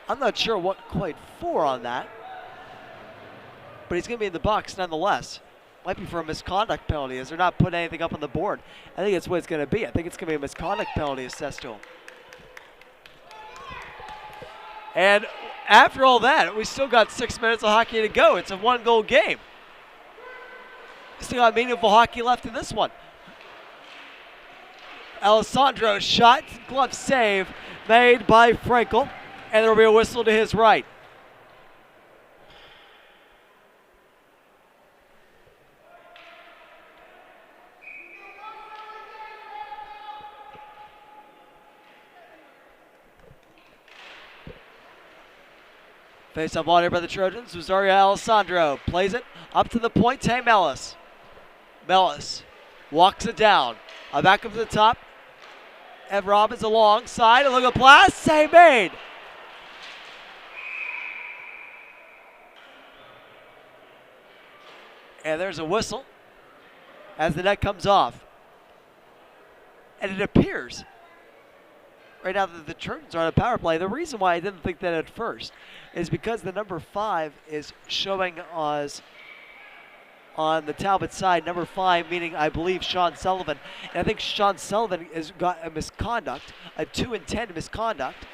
Speaker 1: I'm not sure what quite for on that, but he's going to be in the box nonetheless. Might be for a misconduct penalty, as they're not putting anything up on the board. I think that's what it's going to be. I think it's going to be a misconduct penalty assessed to him. And after all that, we still got 6 minutes of hockey to go. It's a one-goal game. Still got meaningful hockey left in this one. Alessandro shot, glove save made by Frankel, and there will be a whistle to his right. Face up on here by the Trojans. Rosario Alessandro plays it up to the point. Tay Mellis. Mellis walks it down. Back up to the top. Ev Robbins alongside. A look at blast. Save made. And there's a whistle as the net comes off. And it appears right now that the Trojans are on a power play. The reason why I didn't think that at first is because the number 5 is showing us on the Talbot side. Number 5 meaning, I believe, Sean Sullivan. And I think Sean Sullivan has got a misconduct, a 2 and 10 misconduct.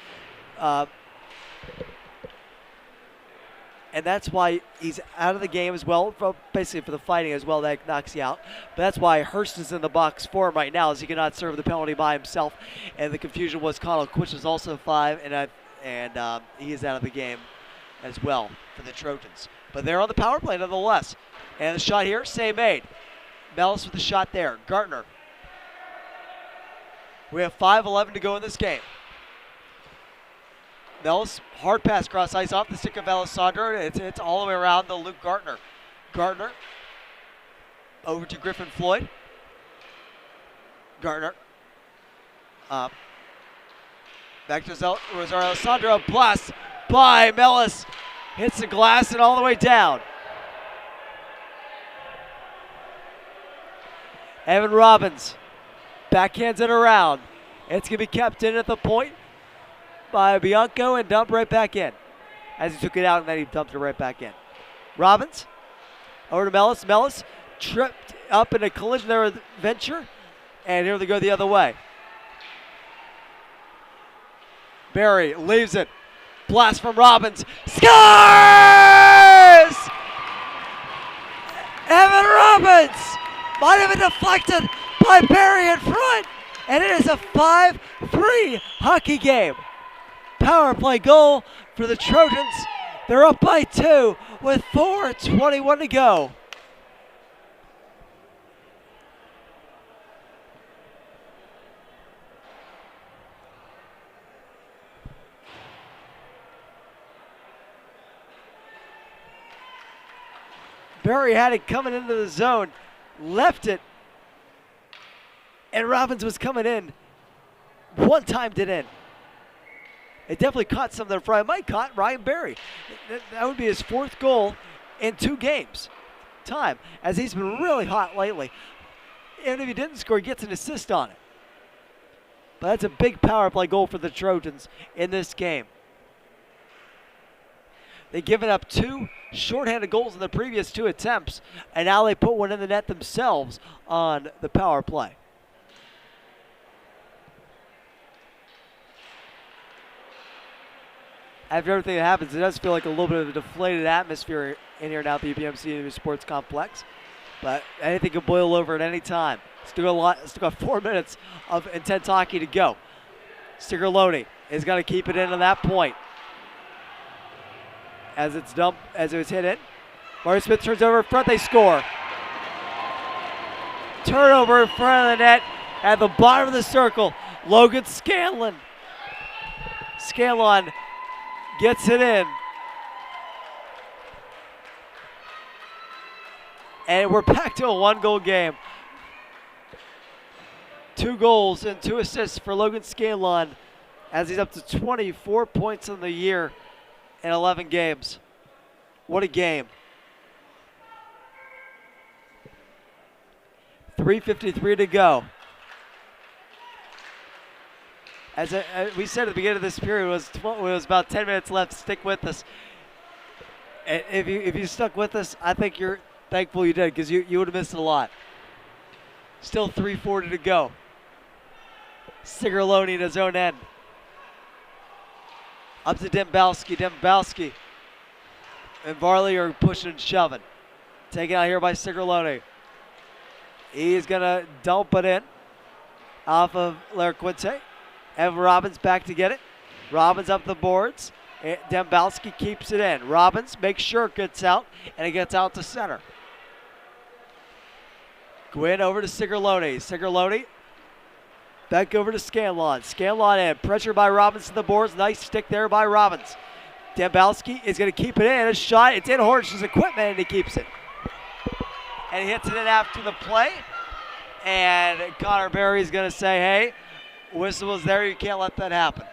Speaker 1: And that's why he's out of the game as well, basically for the fighting as well, that knocks you out. But that's why Hurst is in the box for him right now, as he cannot serve the penalty by himself. And the confusion was Colin Quish is also 5, and he is out of the game as well for the Trojans. But they're on the power play nonetheless. And the shot here, save made. Mellis with the shot there. Gartner. We have 5:11 to go in this game. Mellis, hard pass cross ice off the stick of Alessandro. It's all the way around to Luke Gartner. Gartner over to Griffin Floyd. Gartner up. Back to Rosario Alessandro. Blast by Mellis. Hits the glass and all the way down. Evan Robbins backhands it around. It's going to be kept in at the point by Bianco and dumped right back in. As he took it out and then he dumped it right back in. Robbins over to Mellis. Mellis tripped up in a collision there with Venture, and here they go the other way. Barry leaves it. Blast from Robbins. Scores! Evan Robbins might have been deflected by Barry in front, and it is a 5-3 hockey game. Power play goal for the Trojans. They're up by 2 with 4:21 to go. Barry had it coming into the zone, left it, and Robbins was coming in. One time did in. It definitely caught some of their front. It might caught Ryan Barry. That would be his 4th goal in 2 games. Time, as he's been really hot lately. And if he didn't score, he gets an assist on it. But that's a big power play goal for the Trojans in this game. They've given up 2 shorthanded goals in the previous 2 attempts, and now they put one in the net themselves on the power play. After everything that happens, it does feel like a little bit of a deflated atmosphere in here now at the UPMC Sports Complex. But anything can boil over at any time. Still got 4 minutes of intense hockey to go. Stigerloni is going to keep it in on that point. As it's dumped, as it was hit in. Mario Smith turns over in front, they score. Turnover in front of the net at the bottom of the circle. Logan Scanlon. Scanlon gets it in. And we're back to a 1-goal game. 2 goals and 2 assists for Logan Scanlon as he's up to 24 points in the year in 11 games. What a game. 3:53 to go. As we said at the beginning of this period, it was about 10 minutes left. Stick with us. And if you stuck with us, I think you're thankful you did, because you would have missed a lot. Still 3:40 to go. Stigerloni in his own end. Up to Dembowski. Dembowski and Varley are pushing and shoving. Taken out here by Stigerloni. He's going to dump it in off of Larquinte. Evan Robbins back to get it. Robbins up the boards. Dembowski keeps it in. Robbins makes sure it gets out, and it gets out to center. Gwynn over to Stigerloni. Stigerloni back over to Scanlon. Scanlon in. Pressure by Robbins to the boards. Nice stick there by Robbins. Dembowski is going to keep it in. A shot. It's in Horsch's equipment, and he keeps it. And he hits it in after the play. And Connor Berry is going to say, hey, whistle was there. You can't let that happen.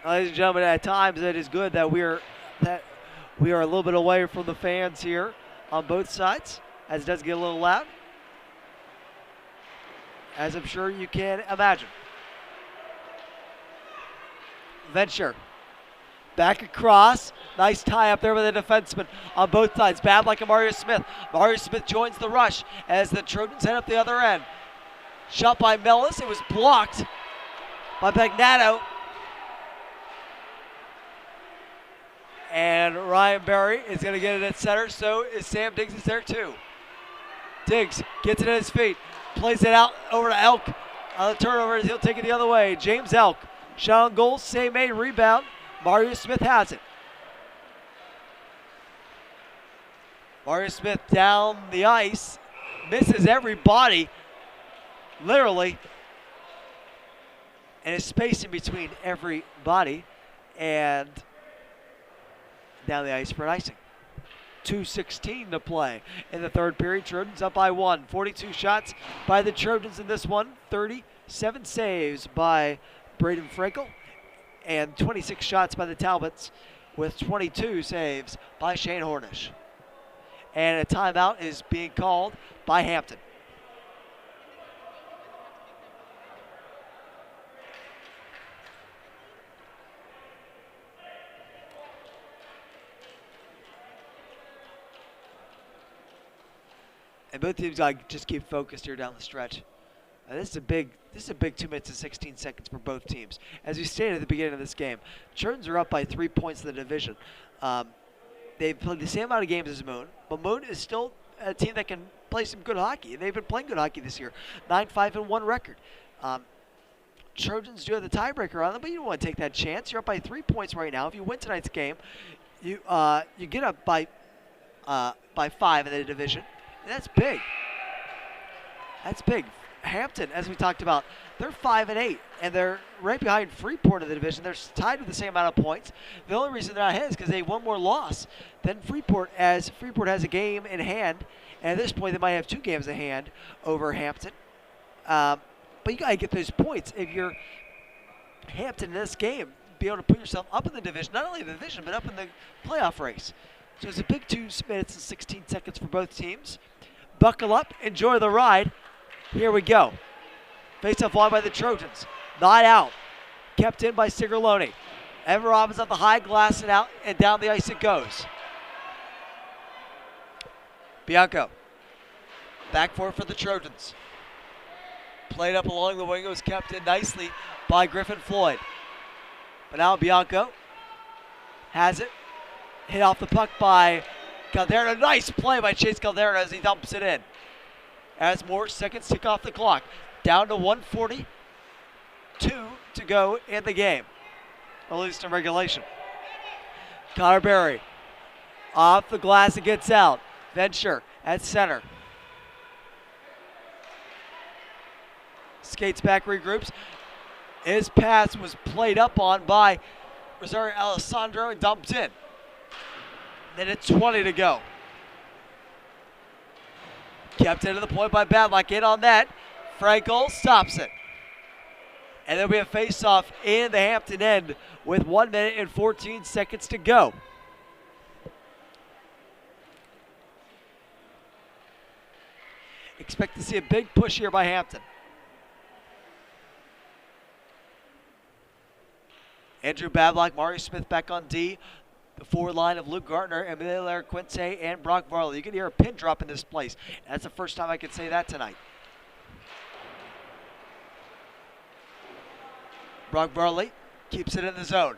Speaker 1: Ladies and gentlemen, at times it is good that we are a little bit away from the fans here on both sides, as it does get a little loud, as I'm sure you can imagine. Venture back across. Nice tie up there with the defenseman on both sides. Bad like a Mario Smith. Mario Smith joins the rush as the Trojans head up the other end. Shot by Mellis. It was blocked by Bagnato. And Ryan Berry is going to get it at center. So is Sam Diggs is there too. Diggs gets it at his feet. Plays it out over to Elk. On the turnover, he'll take it the other way. James Elk. Shot on goal. Same made. Rebound. Mario Smith has it. Mario Smith down the ice. Misses everybody. Literally. And is space in between everybody. And down the ice for an icing. 2:16 to play in the third period. Trojans up by 1. 42 shots by the Trojans in this one. 37 saves by Braden Frankel. And 26 shots by the Talbots, with 22 saves by Shane Hornish. And a timeout is being called by Hampton. And both teams got to just keep focused here down the stretch. This is a big 2 minutes and 16 seconds for both teams. As we stated at the beginning of this game, Trojans are up by 3 points in the division. They've played the same amount of games as Moon, but Moon is still a team that can play some good hockey. They've been playing good hockey this year. 9-5-1 record. Trojans do have the tiebreaker on them, but you don't want to take that chance. You're up by 3 points right now. If you win tonight's game, you get up by 5 in the division. And that's big. That's big. Hampton, as we talked about, they're 5-8, and they're right behind Freeport in the division. They're tied with the same amount of points. The only reason they're not ahead is because they have one more loss than Freeport, as Freeport has a game in hand. And at this point, they might have 2 games in hand over Hampton. But you got to get those points if you're Hampton in this game. Be able to put yourself up in the division, not only the division, but up in the playoff race. So it's a big 2 minutes and 16 seconds for both teams. Buckle up, enjoy the ride. Here we go. Face-off won by the Trojans. Not out. Kept in by Sigerloni. Evan Robbins on the high glass and out, and down the ice it goes. Bianco. Back for the Trojans. Played up along the wing. It was kept in nicely by Griffin Floyd. But now Bianco has it. Hit off the puck by Calderno. Nice play by Chase Calderno as he dumps it in. As more seconds tick off the clock. Down to 1:42 to go in the game, at least in regulation. Connor Berry off the glass and gets out. Venture at center. Skates back, regroups. His pass was played up on by Rosario Alessandro and dumped in. Then it's 20 to go. Kept into the point by Badlock. In on that. Frankel stops it. And then we have face-off in the Hampton end with 1 minute and 14 seconds to go. Expect to see a big push here by Hampton. Andrew Bablock, Mario Smith back on D. The forward line of Luke Gartner, Emilio Quinte, and Brock Varley. You can hear a pin drop in this place. That's the first time I can say that tonight. Brock Varley keeps it in the zone.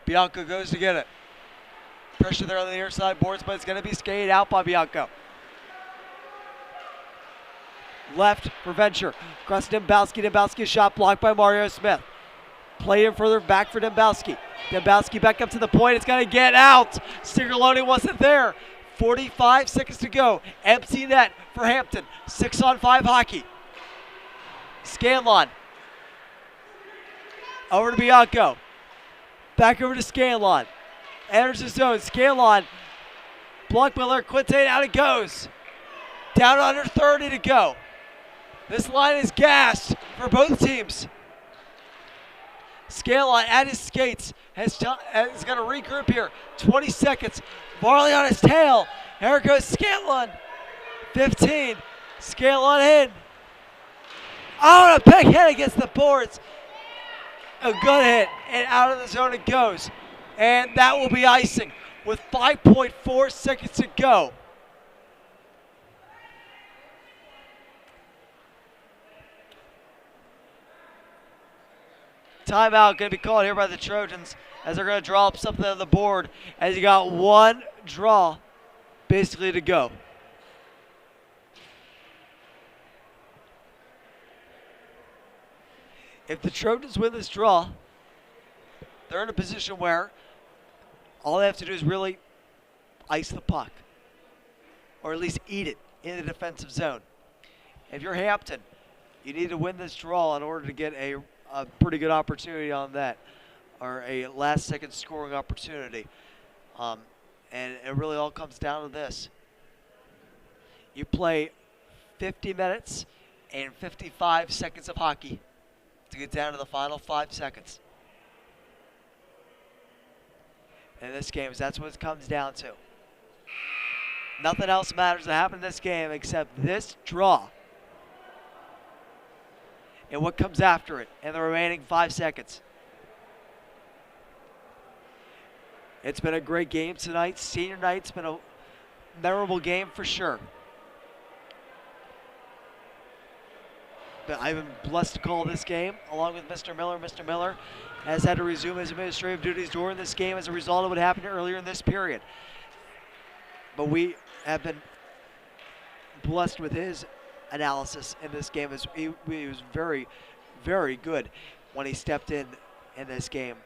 Speaker 1: Bianco goes to get it. Pressure there on the near side boards, but it's going to be skated out by Bianco. Left for Venture. Across Dembowski. Dembowski shot blocked by Mario Smith. Play in further back for Dembowski. Dembowski back up to the point. It's going to get out. Sigerloni wasn't there. 45 seconds to go. Empty net for Hampton. 6-on-5 hockey. Scanlon. Over to Bianco. Back over to Scanlon. Enters the zone. Scanlon. Blocked by Quinte. Out it goes. Down under 30 to go. This line is gassed for both teams. Scanlon at his skates is going to regroup here. 20 seconds. Varley on his tail. Here goes Scanlon. 15. Scanlon in. Oh, and a big hit against the boards. A good hit, and out of the zone it goes. And that will be icing with 5.4 seconds to go. Timeout going to be called here by the Trojans as they're going to draw up something on the board as you got one draw basically to go. If the Trojans win this draw, they're in a position where all they have to do is really ice the puck, or at least eat it in the defensive zone. If you're Hampton, you need to win this draw in order to get a pretty good opportunity on that, or a last-second scoring opportunity. And it really all comes down to this. You play 50 minutes and 55 seconds of hockey to get down to the final 5 seconds. In this game, that's what it comes down to. Nothing else matters that happened in this game except this draw and what comes after it in the remaining 5 seconds. It's been a great game tonight. Senior night's been a memorable game for sure. I've been blessed to call this game along with Mr. Miller. Mr. Miller has had to resume his administrative duties during this game as a result of what happened earlier in this period. But we have been blessed with his analysis in this game. He was very, very good when he stepped in this game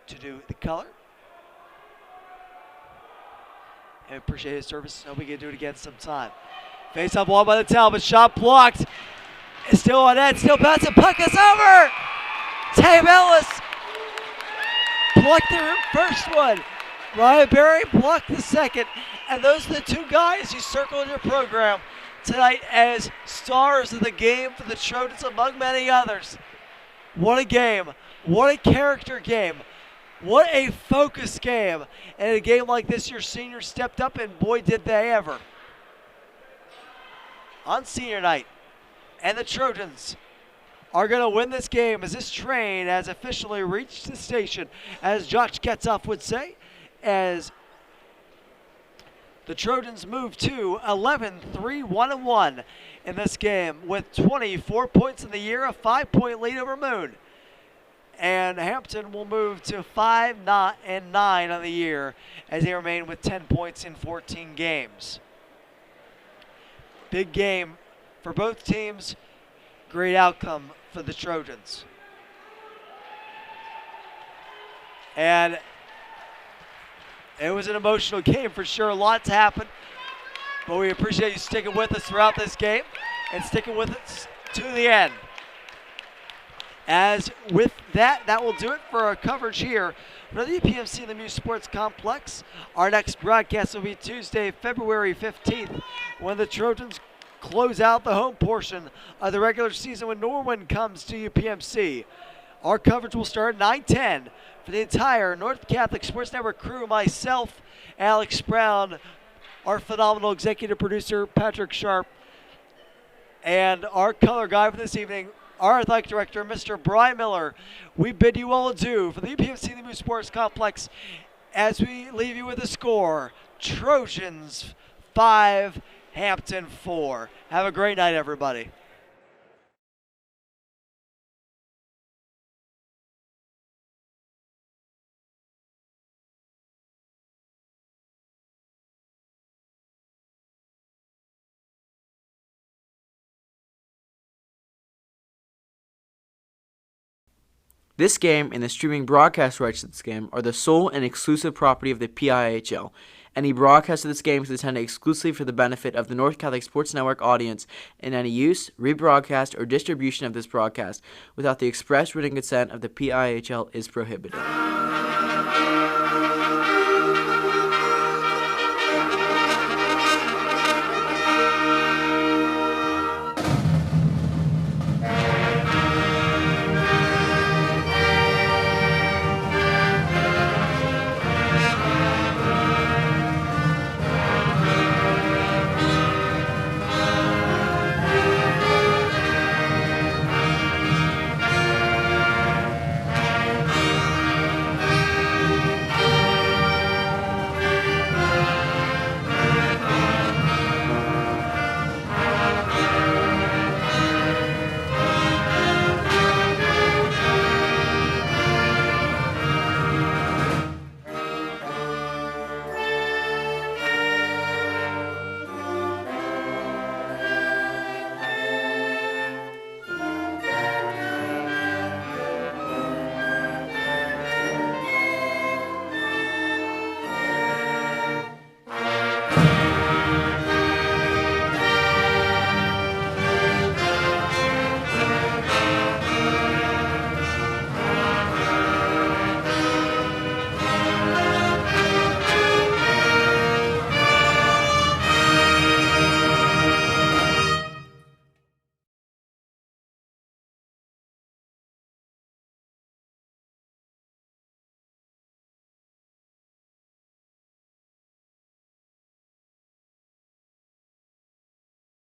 Speaker 1: to do the color. And we appreciate his service. Hope we can do it again sometime. Face up wall by the Talbot. Shot blocked. It's still on end. Still bouncing. Puck is over. Dave Ellis blocked the first one. Ryan Berry blocked the second. And those are the two guys you circled in your program tonight as stars of the game for the Trojans, among many others. What a game. What a character game. What a focus game. And in a game like this, your seniors stepped up, and boy, did they ever. On senior night, and the Trojans are going to win this game as this train has officially reached the station, as Josh Ketzoff would say, as the Trojans move to 11-3-1-1 in this game with 24 points in the year, a 5-point lead over Moon. And Hampton will move to 5-9 on the year as they remain with 10 points in 14 games. Big game for both teams. Great outcome for the Trojans. And it was an emotional game for sure. Lots happened. But we appreciate you sticking with us throughout this game and sticking with us to the end. As with that, that will do it for our coverage here for the UPMC Lemieux Sports Complex. Our next broadcast will be Tuesday, February 15th, when the Trojans close out the home portion of the regular season when Norwin comes to UPMC. Our coverage will start at 9:10 for the entire North Catholic Sports Network crew. Myself, Alex Brown, our phenomenal executive producer, Patrick Sharp, and our color guy for this evening, our athletic director, Mr. Brian Miller. We bid you all adieu for the UPMC Lemieux Sports Complex as we leave you with a score. Trojans 5, Hampton 4. Have a great night, everybody.
Speaker 2: This game and the streaming broadcast rights to this game are the sole and exclusive property of the PIHL. Any broadcast of this game is intended exclusively for the benefit of the North Catholic Sports Network audience, and any use, rebroadcast, or distribution of this broadcast without the express written consent of the PIHL is prohibited.